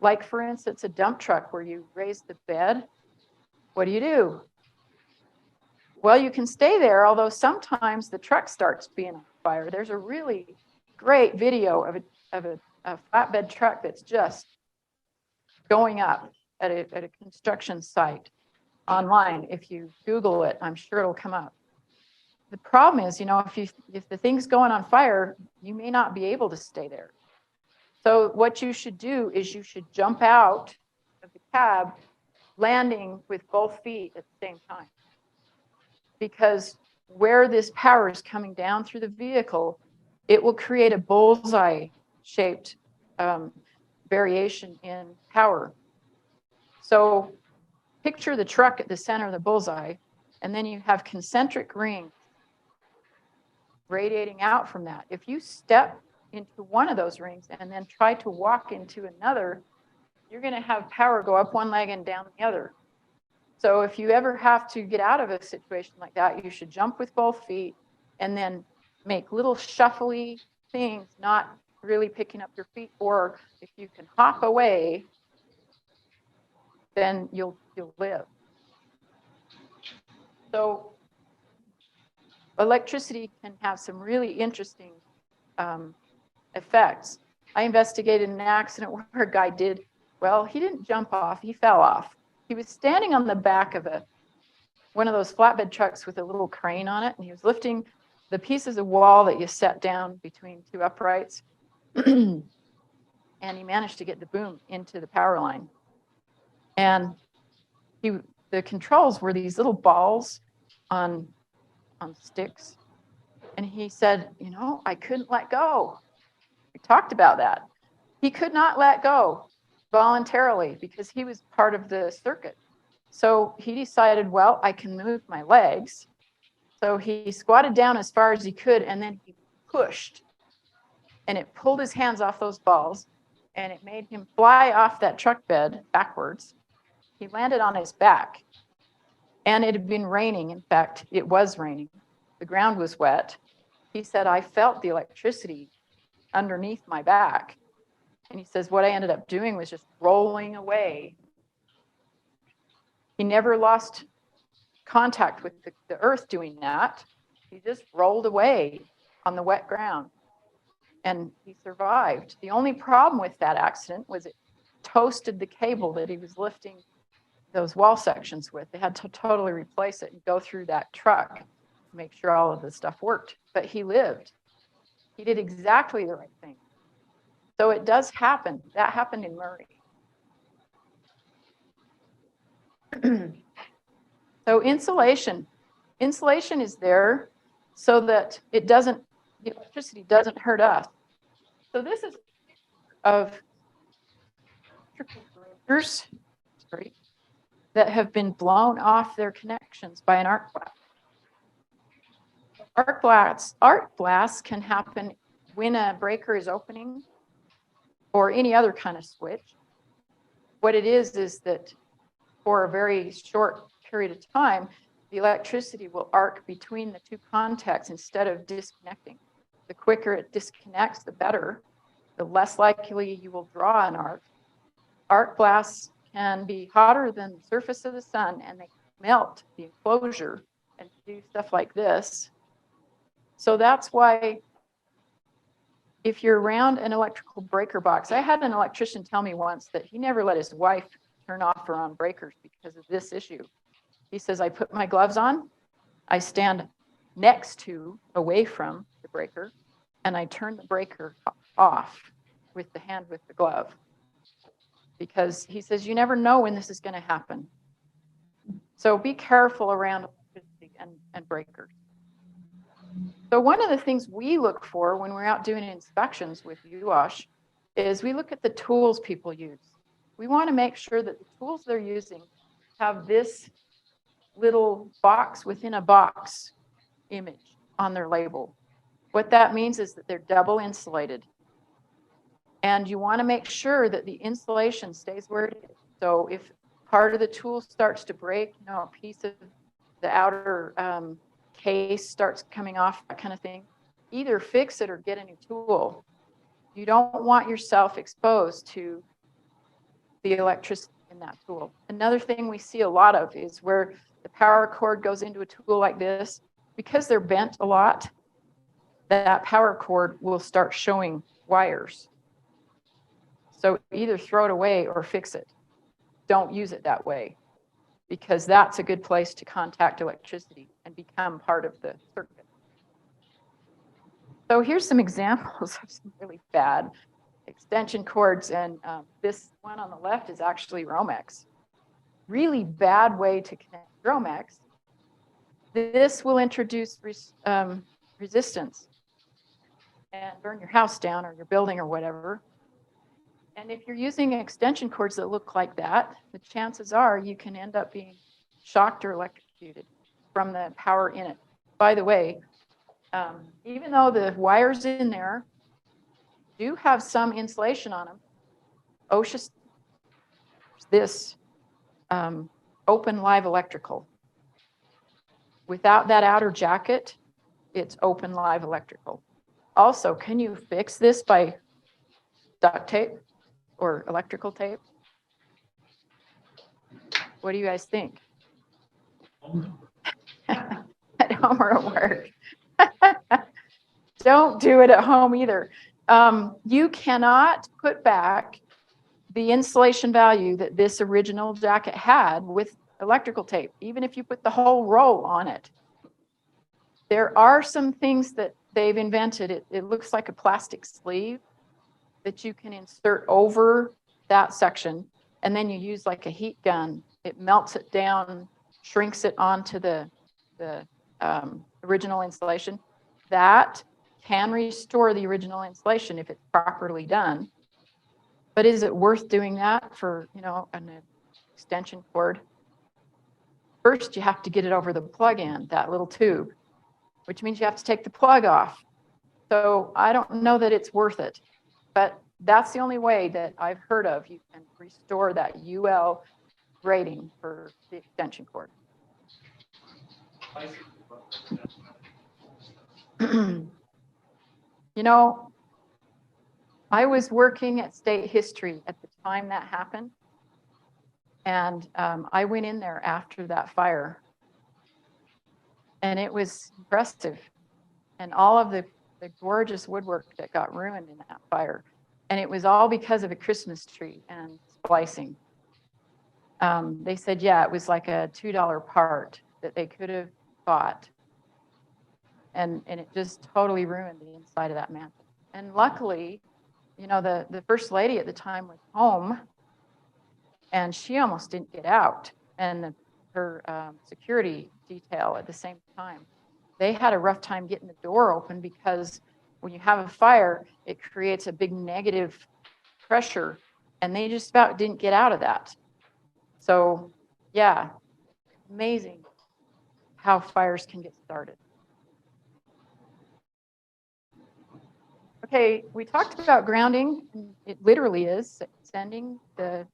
like for instance, a dump truck where you raise the bed, what do? Well, you can stay there, although sometimes the truck starts being on fire. There's a really great video of a flatbed truck that's just going up at a construction site online. If you Google it, I'm sure it'll come up. The problem is, if the thing's going on fire, you may not be able to stay there. So what you should do is you should jump out of the cab, landing with both feet at the same time. Because where this power is coming down through the vehicle, it will create a bullseye-shaped variation in power. So picture the truck at the center of the bullseye, and then you have concentric rings radiating out from that. If you step into one of those rings and then try to walk into another, you're going to have power go up one leg and down the other. So if you ever have to get out of a situation like that, you should jump with both feet and then make little shuffly things, not really picking up your feet. Or if you can hop away, then you'll live. So electricity can have some really interesting effects. I investigated an accident where a guy he didn't jump off, he fell off. He was standing on the back of one of those flatbed trucks with a little crane on it, and he was lifting the pieces of wall that you set down between two uprights, and he managed to get the boom into the power line. And the controls were these little balls on sticks, and he said, I couldn't let go. We talked about that. He could not let go voluntarily because he was part of the circuit. So he decided, well, I can move my legs. So he squatted down as far as he could, and then he pushed, and it pulled his hands off those balls, and it made him fly off that truck bed backwards. He landed on his back, and it had been raining. In fact, it was raining. The ground was wet. He said, I felt the electricity underneath my back. And he says, what I ended up doing was just rolling away. He never lost contact with the earth doing that. He just rolled away on the wet ground, and he survived. The only problem with that accident was it toasted the cable that he was lifting those wall sections with. They had to totally replace it and go through that truck to make sure all of the stuff worked. But he lived. He did exactly the right thing. So it does happen. That happened in Murray. So insulation is there so that the electricity doesn't hurt us. So this is of breakers that have been blown off their connections by an arc blast. Arc blasts can happen when a breaker is opening or any other kind of switch. What it is that for a very short period of time, the electricity will arc between the two contacts instead of disconnecting. The quicker it disconnects, the better. The less likely you will draw an arc. Arc blasts can be hotter than the surface of the sun, and they melt the enclosure and do stuff like this. So that's why if you're around an electrical breaker box, I had an electrician tell me once that he never let his wife turn off or on breakers because of this issue. He says, I put my gloves on, I stand next to, away from the breaker, and I turn the breaker off with the hand with the glove. because he says you never know when this is going to happen. So be careful around electricity and breakers. So one of the things we look for when we're out doing inspections with UWASH is we look at the tools people use. We want to make sure that the tools they're using have this little box within a box image on their label. What that means is that they're double insulated. And you want to make sure that the insulation stays where it is. So if part of the tool starts to break, you know, a piece of the outer case starts coming off, that kind of thing, either fix it or get a new tool. You don't want yourself exposed to the electricity in that tool. Another thing we see a lot of is where the power cord goes into a tool like this, because they're bent a lot, that power cord will start showing wires. So either throw it away or fix it. Don't use it that way, because that's a good place to contact electricity and become part of the circuit. So here's some examples of some really bad extension cords, and this one on the left is actually Romex. Really bad way to connect Romex. This will introduce resistance and burn your house down or your building or whatever. And if you're using extension cords that look like that, the chances are you can end up being shocked or electrocuted from the power in it. By the way, even though the wires in there do have some insulation on them, OSHA, this open live electrical. Without that outer jacket, it's open live electrical. Also, can you fix this by duct tape or electrical tape? What do you guys think? At home or at work? Don't do it at home either. You cannot put back the insulation value that this original jacket had with electrical tape, even if you put the whole roll on it. There are some things that they've invented. It looks like a plastic sleeve that you can insert over that section, and then you use like a heat gun. It melts it down, shrinks it onto the original insulation. That can restore the original insulation if it's properly done. But is it worth doing that for, you know, an extension cord? First, you have to get it over the plug-in, that little tube, which means you have to take the plug off. So I don't know that it's worth it, but that's the only way that I've heard of you can restore that UL rating for the extension cord. You know, I was working at State History at the time that happened, and I went in there after that fire, and it was impressive, and all of the gorgeous woodwork that got ruined in that fire, and it was all because of a Christmas tree and splicing. They said, yeah, it was like a $2 part that they could have bought, and it just totally ruined the inside of that mantle. And luckily, you know, the first lady at the time was home, and she almost didn't get out. And her security detail at the same time, they had a rough time getting the door open, because when you have a fire, it creates a big negative pressure, and they just about didn't get out of that. So, yeah, amazing how fires can get started. Okay, we talked about grounding. It literally is sending the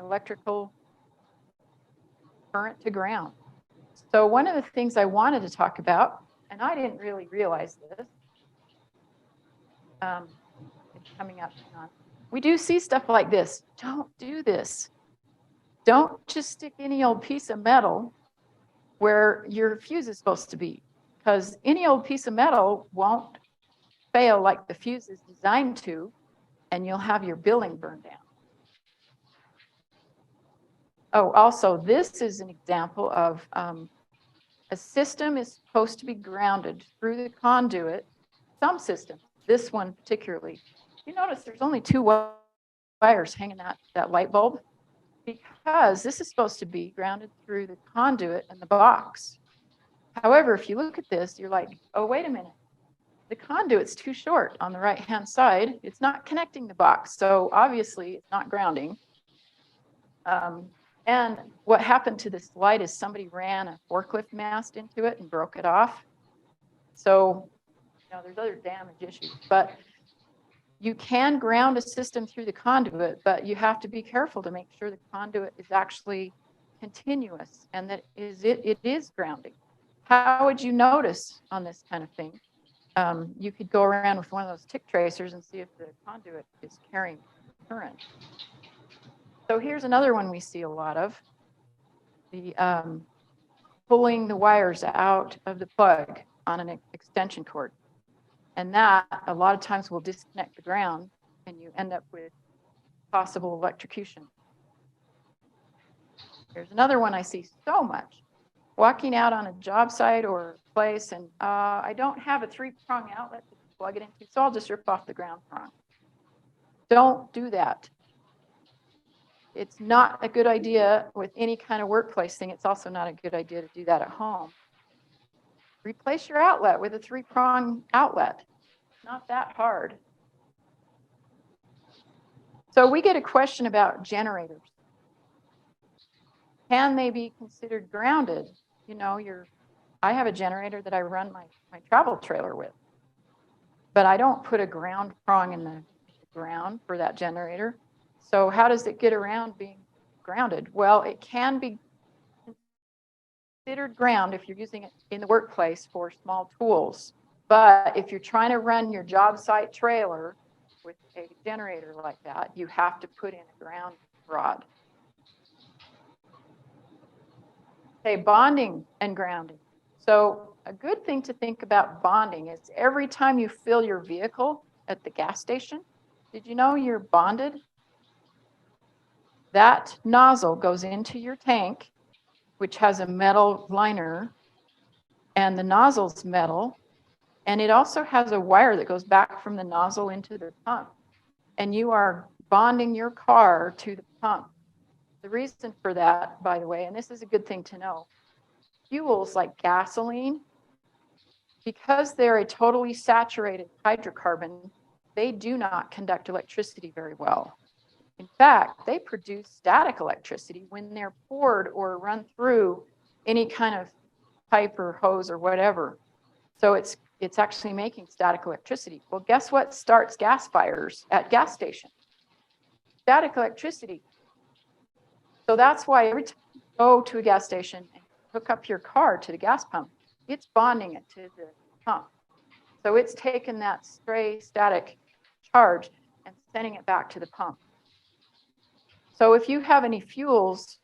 electrical current to ground. So one of the things I wanted to talk about, and I didn't really realize this, it's coming up. We do see stuff like this. Don't do this. Don't just stick any old piece of metal where your fuse is supposed to be, because any old piece of metal won't fail like the fuse is designed to, and you'll have your building burned down. Oh, also, this is an example of a system is supposed to be grounded through the conduit. Some systems, this one particularly, you notice there's only 2 wires hanging that light bulb, because this is supposed to be grounded through the conduit and the box. However, if you look at this, you're like, oh, wait a minute. The conduit's too short on the right-hand side. It's not connecting the box. So obviously it's not grounding. And what happened to this light is somebody ran a forklift mast into it and broke it off. So, you know, there's other damage issues, but you can ground a system through the conduit, but you have to be careful to make sure the conduit is actually continuous and that it is grounding. How would you notice on this kind of thing? You could go around with one of those tick tracers and see if the conduit is carrying current. So here's another one we see a lot of, the pulling the wires out of the plug on an extension cord. And that a lot of times will disconnect the ground and you end up with possible electrocution. Here's another one I see so much. Walking out on a job site or place and I don't have a 3-prong outlet to plug it into, so I'll just rip off the ground prong. Don't do that. It's not a good idea with any kind of workplace thing. It's also not a good idea to do that at home. Replace your outlet with a 3-prong outlet. It's not that hard. So we get a question about generators. Can they be considered grounded? You know, I have a generator that I run my travel trailer with, but I don't put a ground prong in the ground for that generator. So how does it get around being grounded? Well, it can be considered ground if you're using it in the workplace for small tools. But if you're trying to run your job site trailer with a generator like that, you have to put in a ground rod. Okay, bonding and grounding. So a good thing to think about bonding is every time you fill your vehicle at the gas station, did you know you're bonded? That nozzle goes into your tank, which has a metal liner, and the nozzle's metal, and it also has a wire that goes back from the nozzle into the pump. And you are bonding your car to the pump. The reason for that, by the way, and this is a good thing to know, fuels like gasoline, because they're a totally saturated hydrocarbon, they do not conduct electricity very well. In fact, they produce static electricity when they're poured or run through any kind of pipe or hose or whatever. So it's actually making static electricity. Well, guess what starts gas fires at gas stations? Static electricity. So that's why every time you go to a gas station and hook up your car to the gas pump, it's bonding it to the pump. So it's taking that stray static charge and sending it back to the pump. So if you have any fuels,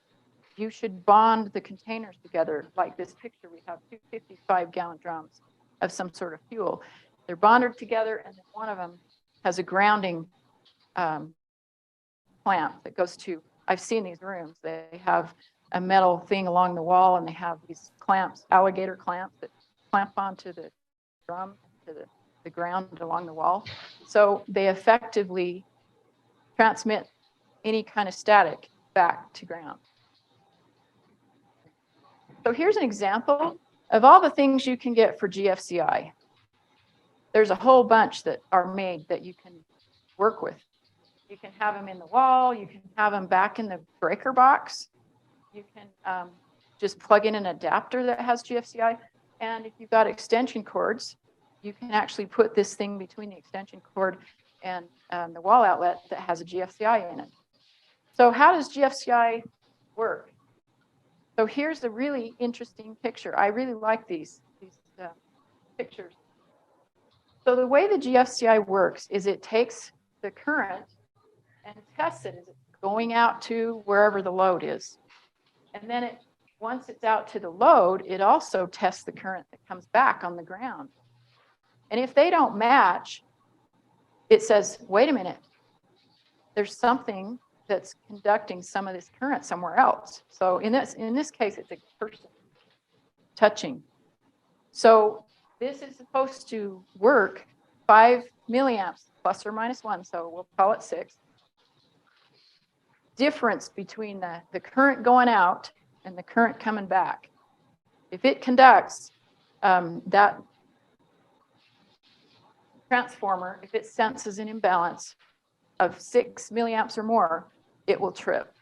you should bond the containers together. Like this picture, we have 2 55-gallon drums of some sort of fuel. They're bonded together, and then one of them has a grounding clamp that goes to, I've seen these rooms, they have a metal thing along the wall, and they have these clamps, alligator clamps that clamp onto the drum, to the ground along the wall. So they effectively transmit any kind of static back to ground. So here's an example of all the things you can get for GFCI. There's a whole bunch that are made that you can work with. You can have them in the wall. You can have them back in the breaker box. You can just plug in an adapter that has GFCI. And if you've got extension cords, you can actually put this thing between the extension cord and the wall outlet that has a GFCI in it. So how does GFCI work? So here's a really interesting picture. I really like these pictures. So the way the GFCI works is it takes the current and tests it as it's going out to wherever the load is. And then once it's out to the load, it also tests the current that comes back on the ground. And if they don't match, it says, wait a minute, there's something that's conducting some of this current somewhere else. So in this case, it's a person touching. So this is supposed to work 5 milliamps plus or minus 1, so we'll call it 6. difference between the current going out and the current coming back. If it conducts that transformer, if it senses an imbalance of 6 milliamps or more, it will trip.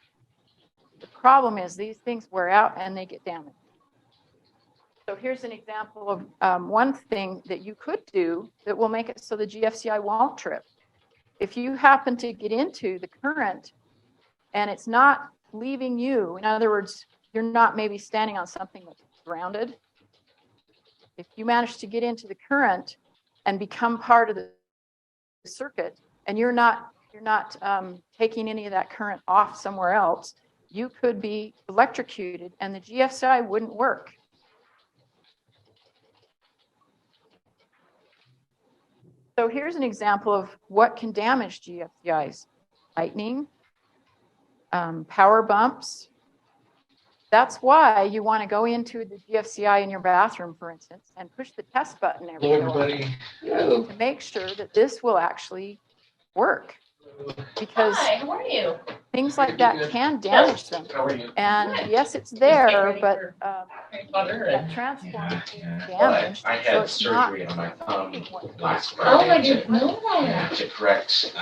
The problem is these things wear out and they get damaged. So here's an example of one thing that you could do that will make it so the GFCI won't trip. If you happen to get into the current and it's not leaving you, in other words, you're not maybe standing on something that's grounded. If you manage to get into the current and become part of the circuit, and you're not taking any of that current off somewhere else, you could be electrocuted and the GFCI wouldn't work. So here's an example of what can damage GFCIs: lightning, power bumps. That's why you want to go into the GFCI in your bathroom, for instance, and push the test button every so often to make sure that this will actually work. Because how are you? things like that can damage them. And yes, it's there, but that transformer is damaged. I so had it's surgery not on my thumb last Oh, I Friday didn't know that. to correct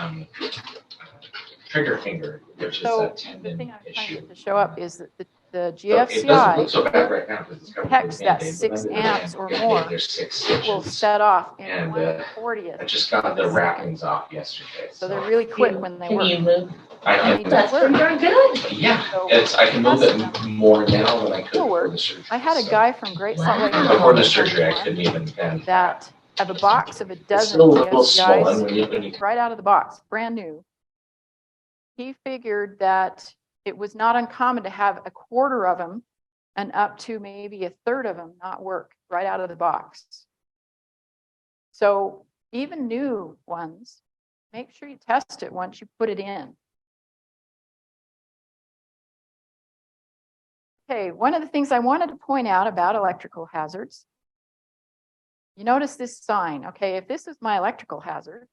trigger finger, which is a So the tendon thing I'm trying to issue. get to show up is that the So it doesn't look GFCI so bad right now because it's covered detects in that Band-Aid, 6 but then amps or okay, more. there's 6 It will stitches. set off in And, 1/40th. I just got the wrappings off yesterday. So they're really quick when they Can work. you move? I need can, to That's pretty darn good. yeah, So I can move it more now than I could before Forward. the surgery. I had a so. guy from Great Salt Lake Before the City surgery, I couldn't even bend. that have a box of a It's dozen still a little swollen GFCIs when you right out of the box, brand new. He figured that it was not uncommon to have a quarter of them and up to maybe a third of them not work right out of the box. So even new ones, make sure you test it once you put it in. Okay, one of the things I wanted to point out about electrical hazards, you notice this sign. Okay, if this is my electrical hazard,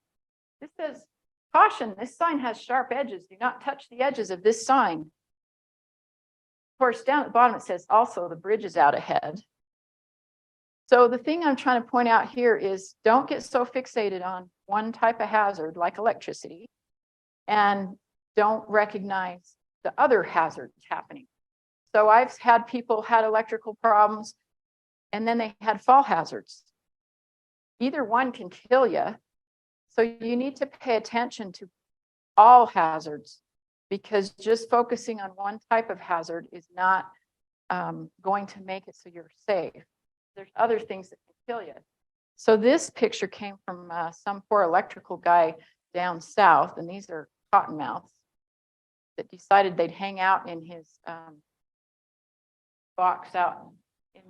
this says, caution, this sign has sharp edges. Do not touch the edges of this sign. Of course, down at the bottom, it says also the bridge is out ahead. So the thing I'm trying to point out here is don't get so fixated on one type of hazard like electricity and don't recognize the other hazards happening. So I've had people had electrical problems and then they had fall hazards. Either one can kill you. So you need to pay attention to all hazards because just focusing on one type of hazard is not going to make it so you're safe. There's other things that can kill you. So this picture came from some poor electrical guy down south, and these are cottonmouths that decided they'd hang out in his box out in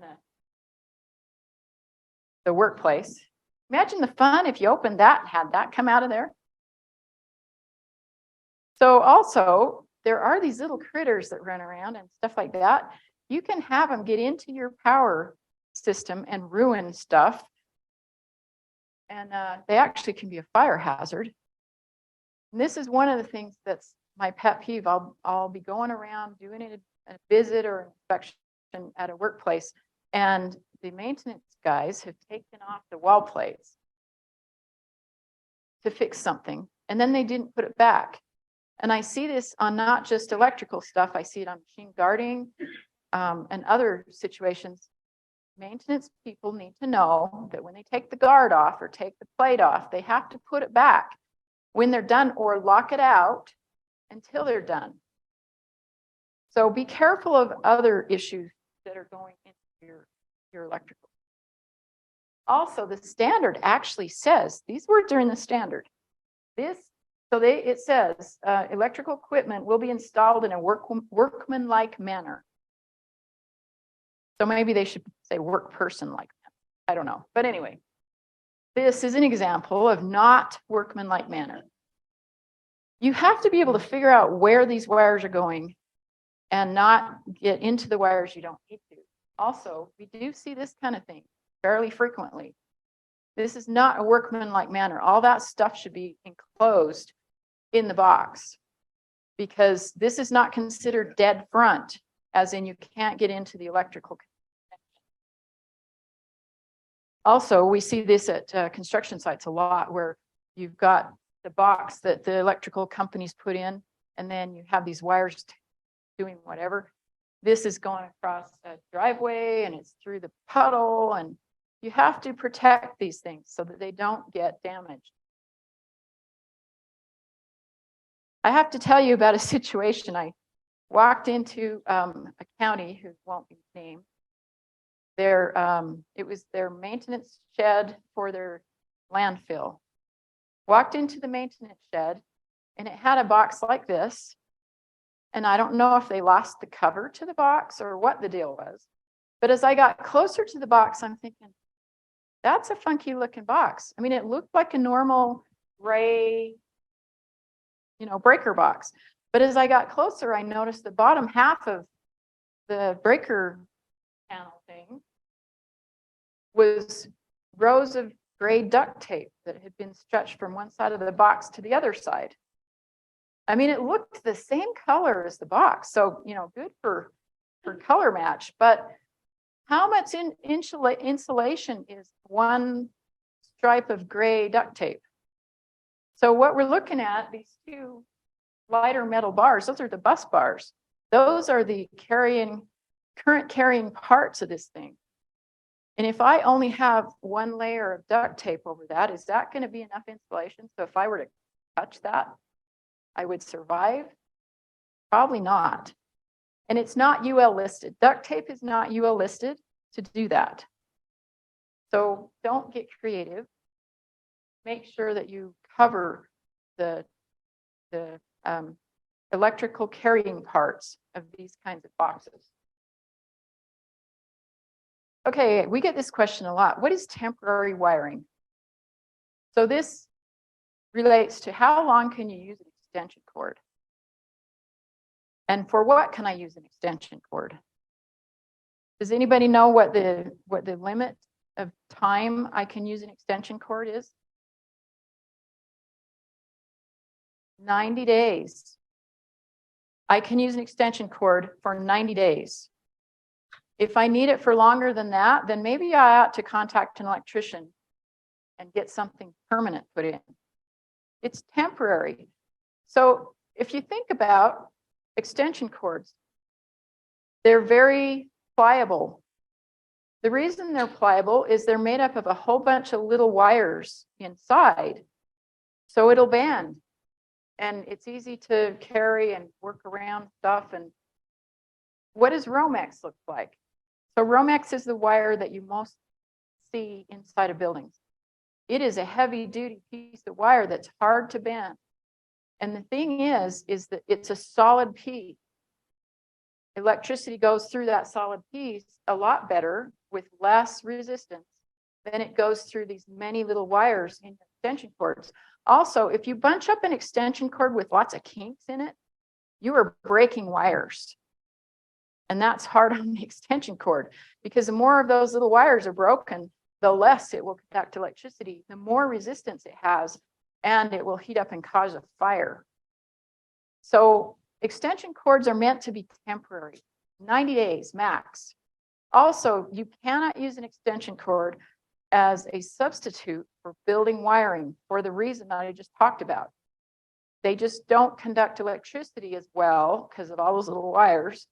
the workplace. Imagine the fun if you opened that and had that come out of there. So also, there are these little critters that run around and stuff like that. You can have them get into your power system and ruin stuff. And they actually can be a fire hazard. And this is one of the things that's my pet peeve. I'll be going around doing a visit or inspection at a workplace, and the maintenance guys have taken off the wall plates to fix something, and then they didn't put it back. And I see this on not just electrical stuff, I see it on machine guarding and other situations. Maintenance people need to know that when they take the guard off or take the plate off, they have to put it back when they're done or lock it out until they're done. So be careful of other issues that are going into your electrical. Also, the standard actually says, these words are in the standard. It says electrical equipment will be installed in a workmanlike manner. So maybe they should say work person like that. I don't know. But anyway, this is an example of not workmanlike manner. You have to be able to figure out where these wires are going and not get into the wires you don't need to. Also, we do see this kind of thing fairly frequently. This is not a workmanlike manner. All that stuff should be enclosed in the box. because this is not considered dead front, as in you can't get into the electrical. Also, we see this at construction sites a lot, where you've got the box that the electrical companies put in, and then you have these wires doing whatever. This is going across a driveway and it's through the puddle, and you have to protect these things so that they don't get damaged. I have to tell you about a situation. I walked into a county who won't be named. It was their maintenance shed for their landfill. Walked into the maintenance shed, and it had a box like this. And I don't know if they lost the cover to the box or what the deal was. But as I got closer to the box, I'm thinking, that's a funky looking box. I mean, it looked like a normal gray, breaker box. But as I got closer, I noticed the bottom half of the breaker panel thing was rows of gray duct tape that had been stretched from one side of the box to the other side. I mean, it looked the same color as the box. So, good for color match. But how much insulation is one stripe of gray duct tape? So what we're looking at, these two lighter metal bars, those are the bus bars. Those are the current carrying parts of this thing. And if I only have one layer of duct tape over that, is that going to be enough insulation? So if I were to touch that, I would survive? Probably not. And it's not UL listed. Duct tape is not UL listed to do that. So don't get creative. Make sure that you cover the electrical carrying parts of these kinds of boxes. Okay, we get this question a lot. What is temporary wiring? So this relates to how long can you use an extension cord? And for what can I use an extension cord? Does anybody know what the limit of time I can use an extension cord is? 90 days. I can use an extension cord for 90 days. If I need it for longer than that, then maybe I ought to contact an electrician and get something permanent put in. It's temporary. So if you think about extension cords, they're very pliable. The reason they're pliable is they're made up of a whole bunch of little wires inside, so it'll bend. And it's easy to carry and work around stuff. And what does Romex look like? So Romex is the wire that you most see inside of buildings. It is a heavy duty piece of wire that's hard to bend. And the thing is that it's a solid piece. Electricity goes through that solid piece a lot better with less resistance than it goes through these many little wires in extension cords. Also, if you bunch up an extension cord with lots of kinks in it, you are breaking wires. And that's hard on the extension cord, because the more of those little wires are broken, the less it will conduct electricity, the more resistance it has, and it will heat up and cause a fire. So extension cords are meant to be temporary, 90 days max. Also, you cannot use an extension cord as a substitute for building wiring for the reason that I just talked about. They just don't conduct electricity as well because of all those little wires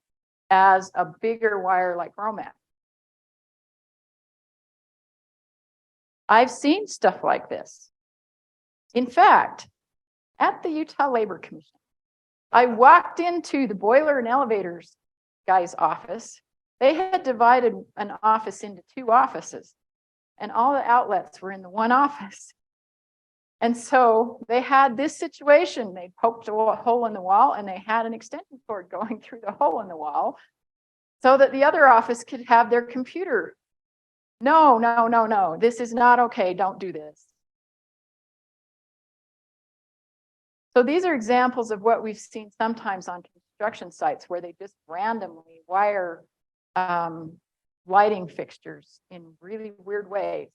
as a bigger wire like Romex. I've seen stuff like this. In fact, at the Utah Labor Commission, I walked into the boiler and elevators guy's office. They had divided an office into two offices, and all the outlets were in the one office. And so they had this situation. They poked a hole in the wall, and they had an extension cord going through the hole in the wall so that the other office could have their computer. No, no, no, no. This is not okay. Don't do this. So these are examples of what we've seen sometimes on construction sites where they just randomly wire lighting fixtures in really weird ways.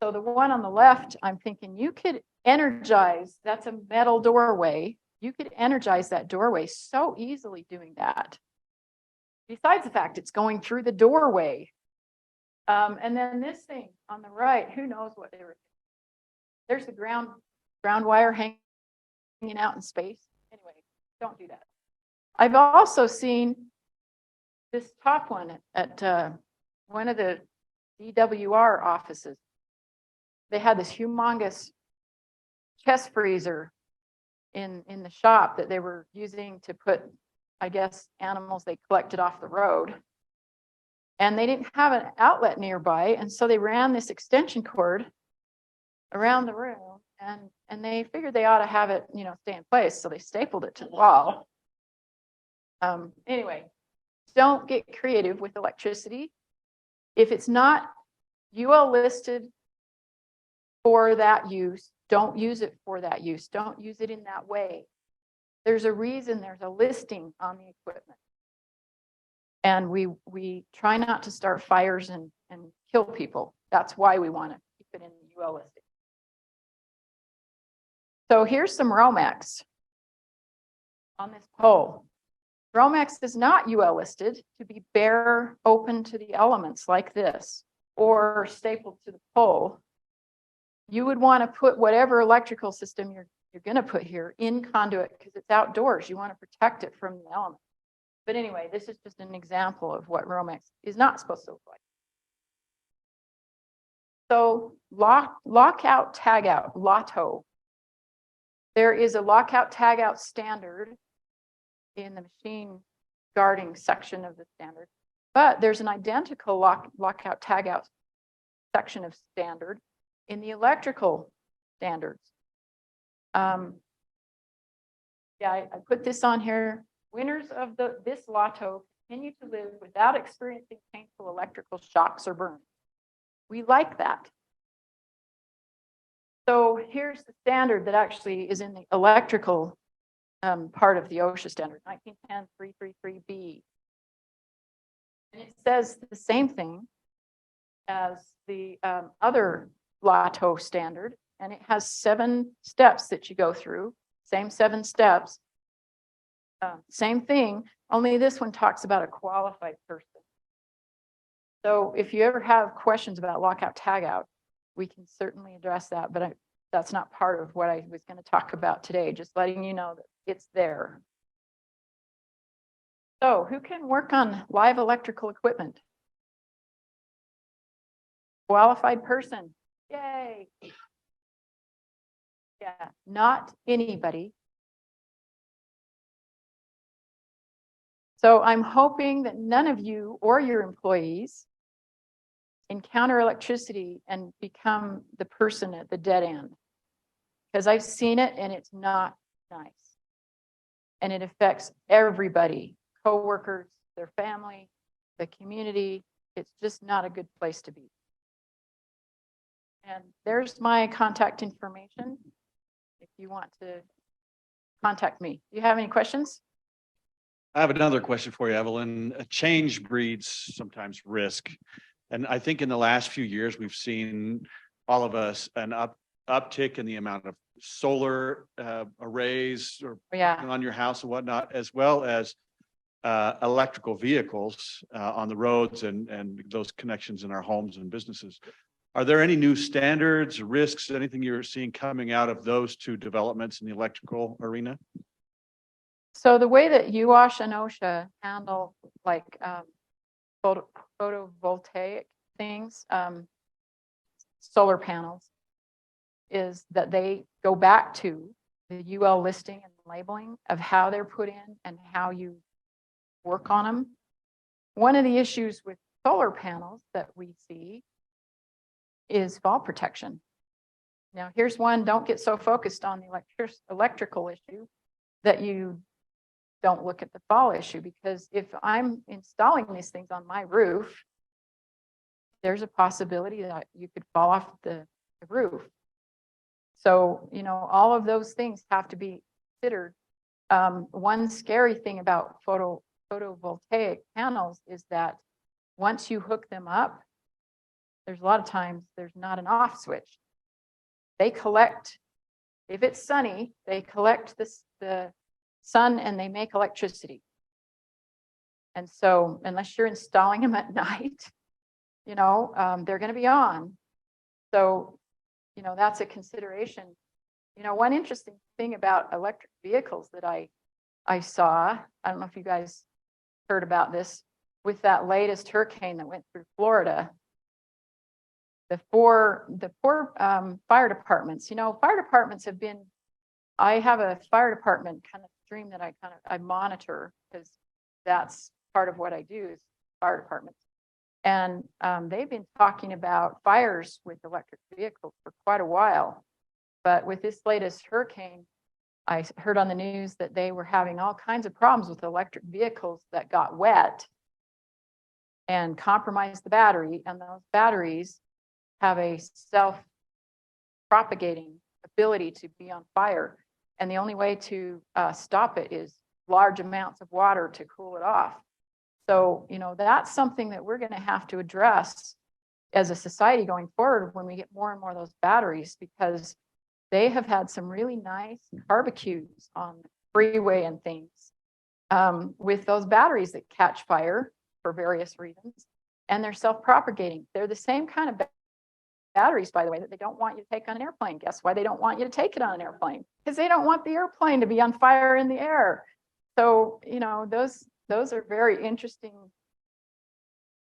So the one on the left, I'm thinking you could energize, that's a metal doorway. You could energize that doorway so easily doing that. Besides the fact it's going through the doorway. And then this thing on the right, who knows what they were. There's the ground wire hanging out in space. Anyway, don't do that. I've also seen this top one at one of the DWR offices. They had this humongous chest freezer in the shop that they were using to put, I guess, animals they collected off the road. And they didn't have an outlet nearby, and so they ran this extension cord around the room, and they figured they ought to have it, stay in place, so they stapled it to the wall. Anyway, don't get creative with electricity. If it's not UL listed for that use, don't use it for that use. Don't use it in that way. There's a reason there's a listing on the equipment. And we try not to start fires and kill people. That's why we want to keep it in the UL listing. So here's some Romex on this pole. Romex is not UL listed to be bare, open to the elements like this, or stapled to the pole. You would want to put whatever electrical system you're going to put here in conduit because it's outdoors. You want to protect it from the elements. But anyway, this is just an example of what Romex is not supposed to look like. So lockout, tagout, LOTO. There is a lockout, tagout standard in the machine guarding section of the standard, but there's an identical lockout, tagout section of standard in the electrical standards. Yeah, I put this on here. Winners of this LOTO continue to live without experiencing painful electrical shocks or burns. We like that. So here's the standard that actually is in the electrical part of the OSHA standard, 1910-333B. And it says the same thing as the other LOTO standard, and it has 7 steps that you go through, same 7 steps. Same thing, only this one talks about a qualified person. So if you ever have questions about lockout, tagout, we can certainly address that, but that's not part of what I was going to talk about today, just letting you know that it's there. So who can work on live electrical equipment? Qualified person, yay. Yeah, not anybody. So I'm hoping that none of you or your employees encounter electricity and become the person at the dead end. Because I've seen it and it's not nice. And it affects everybody, coworkers, their family, the community. It's just not a good place to be. And there's my contact information if you want to contact me. Do you have any questions? I have another question for you, Evelyn. A change breeds sometimes risk. And I think in the last few years, we've seen all of us an uptick in the amount of solar arrays or on your house and whatnot, as well as electrical vehicles on the roads and those connections in our homes and businesses. Are there any new standards, risks, anything you're seeing coming out of those 2 developments in the electrical arena? So the way that UWASH and OSHA handle like photovoltaic things, solar panels, is that they go back to the UL listing and labeling of how they're put in and how you work on them. One of the issues with solar panels that we see is fall protection. Now here's one, don't get so focused on the electrical issue that you don't look at the fall issue, because if I'm installing these things on my roof, there's a possibility that you could fall off the roof. So, all of those things have to be considered. One scary thing about photovoltaic panels is that once you hook them up, there's a lot of times there's not an off switch. They collect If it's sunny, they collect the sun and they make electricity. And so unless you're installing them at night, they're going to be on. So, that's a consideration. One interesting thing about electric vehicles that I saw, I don't know if you guys heard about this, with that latest hurricane that went through Florida. The four fire departments, fire departments have been, I have a fire department kind of stream that I monitor, because that's part of what I do is fire departments. And they've been talking about fires with electric vehicles for quite a while. But with this latest hurricane, I heard on the news that they were having all kinds of problems with electric vehicles that got wet and compromised the battery. And those batteries have a self-propagating ability to be on fire. And the only way to stop it is large amounts of water to cool it off. So, that's something that we're going to have to address as a society going forward when we get more and more of those batteries, because they have had some really nice barbecues on the freeway and things with those batteries that catch fire for various reasons, and they're self-propagating. They're the same kind of batteries, by the way, that they don't want you to take on an airplane. Guess why they don't want you to take it on an airplane? Because they don't want the airplane to be on fire in the air. So, those are very interesting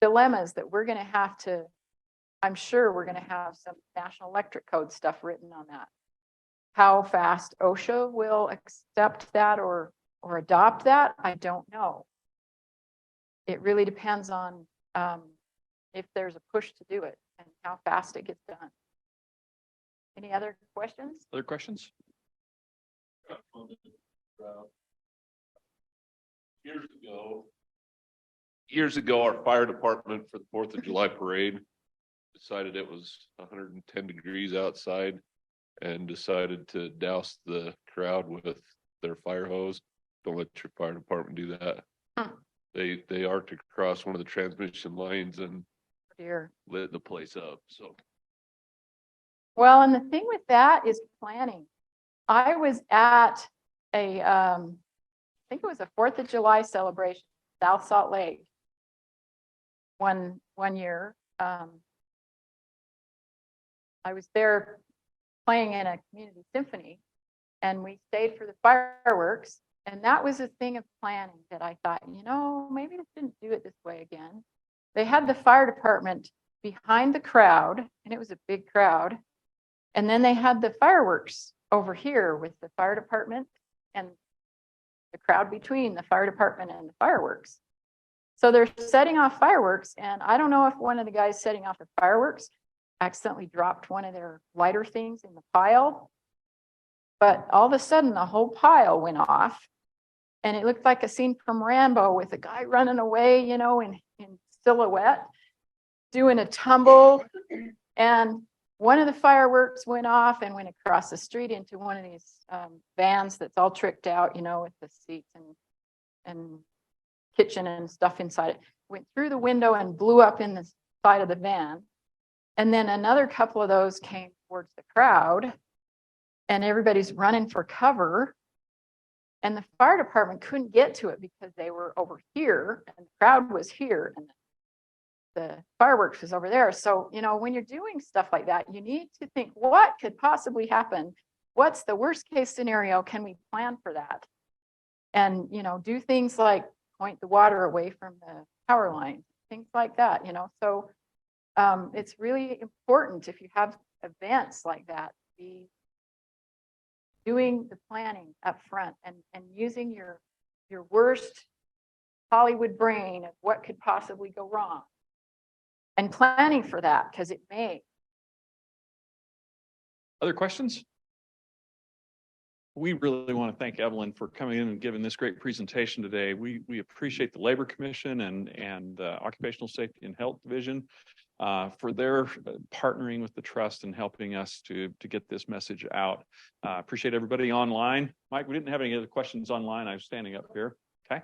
dilemmas that we're going to have to, I'm sure we're going to have some National Electric Code stuff written on that. How fast OSHA will accept that or adopt that, I don't know. It really depends on if there's a push to do it and how fast it gets done. Any other questions? Other questions? Years ago, our fire department for the 4th of July parade decided it was 110 degrees outside and decided to douse the crowd with their fire hose. Don't let your fire department do that. They arced across one of the transmission lines and lit the place up. So, well, and the thing with that is planning. I was at I think it was a 4th of July celebration, South Salt Lake, one year. I was there playing in a community symphony, and we stayed for the fireworks. And that was a thing of planning that I thought, maybe they shouldn't do it this way again. They had the fire department behind the crowd, and it was a big crowd. And then they had the fireworks over here with the fire department and the crowd between the fire department and the fireworks. So they're setting off fireworks, and I don't know if one of the guys setting off the fireworks accidentally dropped one of their lighter things in the pile, but all of a sudden the whole pile went off, and it looked like a scene from Rambo with a guy running away, in silhouette, doing a tumble, and one of the fireworks went off and went across the street into one of these vans that's all tricked out, with the seats and kitchen and stuff inside it. Went through the window and blew up in the side of the van. And then another couple of those came towards the crowd, and everybody's running for cover. And the fire department couldn't get to it because they were over here and the crowd was here and the fireworks was over there. So, when you're doing stuff like that, you need to think, what could possibly happen? What's the worst case scenario? Can we plan for that? And, do things like point the water away from the power line, things like that, So it's really important, if you have events like that, be doing the planning up front and using your worst Hollywood brain of what could possibly go wrong and planning for that, because it may. Other questions? We really want to thank Evelyn for coming in and giving this great presentation today. We appreciate the Labor Commission and Occupational Safety and Health Division for their partnering with the trust and helping us to get this message out. Appreciate everybody online. Mike, we didn't have any other questions online. I was standing up here. Okay.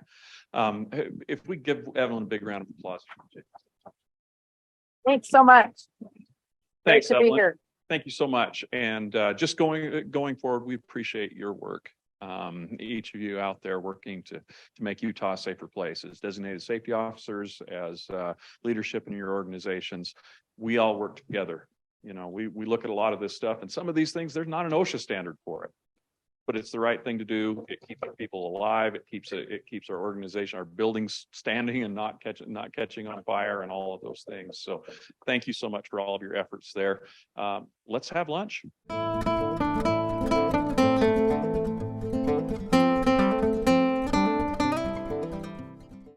If we give Evelyn a big round of applause. Thanks so much. Thanks, Great to be Evelyn. here. Thank you so much. And just going forward, we appreciate your work. Each of you out there working to make Utah a safer place as designated safety officers, as leadership in your organizations. We all work together. You know, we look at a lot of this stuff, and some of these things, there's not an OSHA standard for it, but it's the right thing to do. It keeps our people alive. It keeps our organization, our buildings standing and not catching on fire and all of those things. So thank you so much for all of your efforts there. Let's have lunch.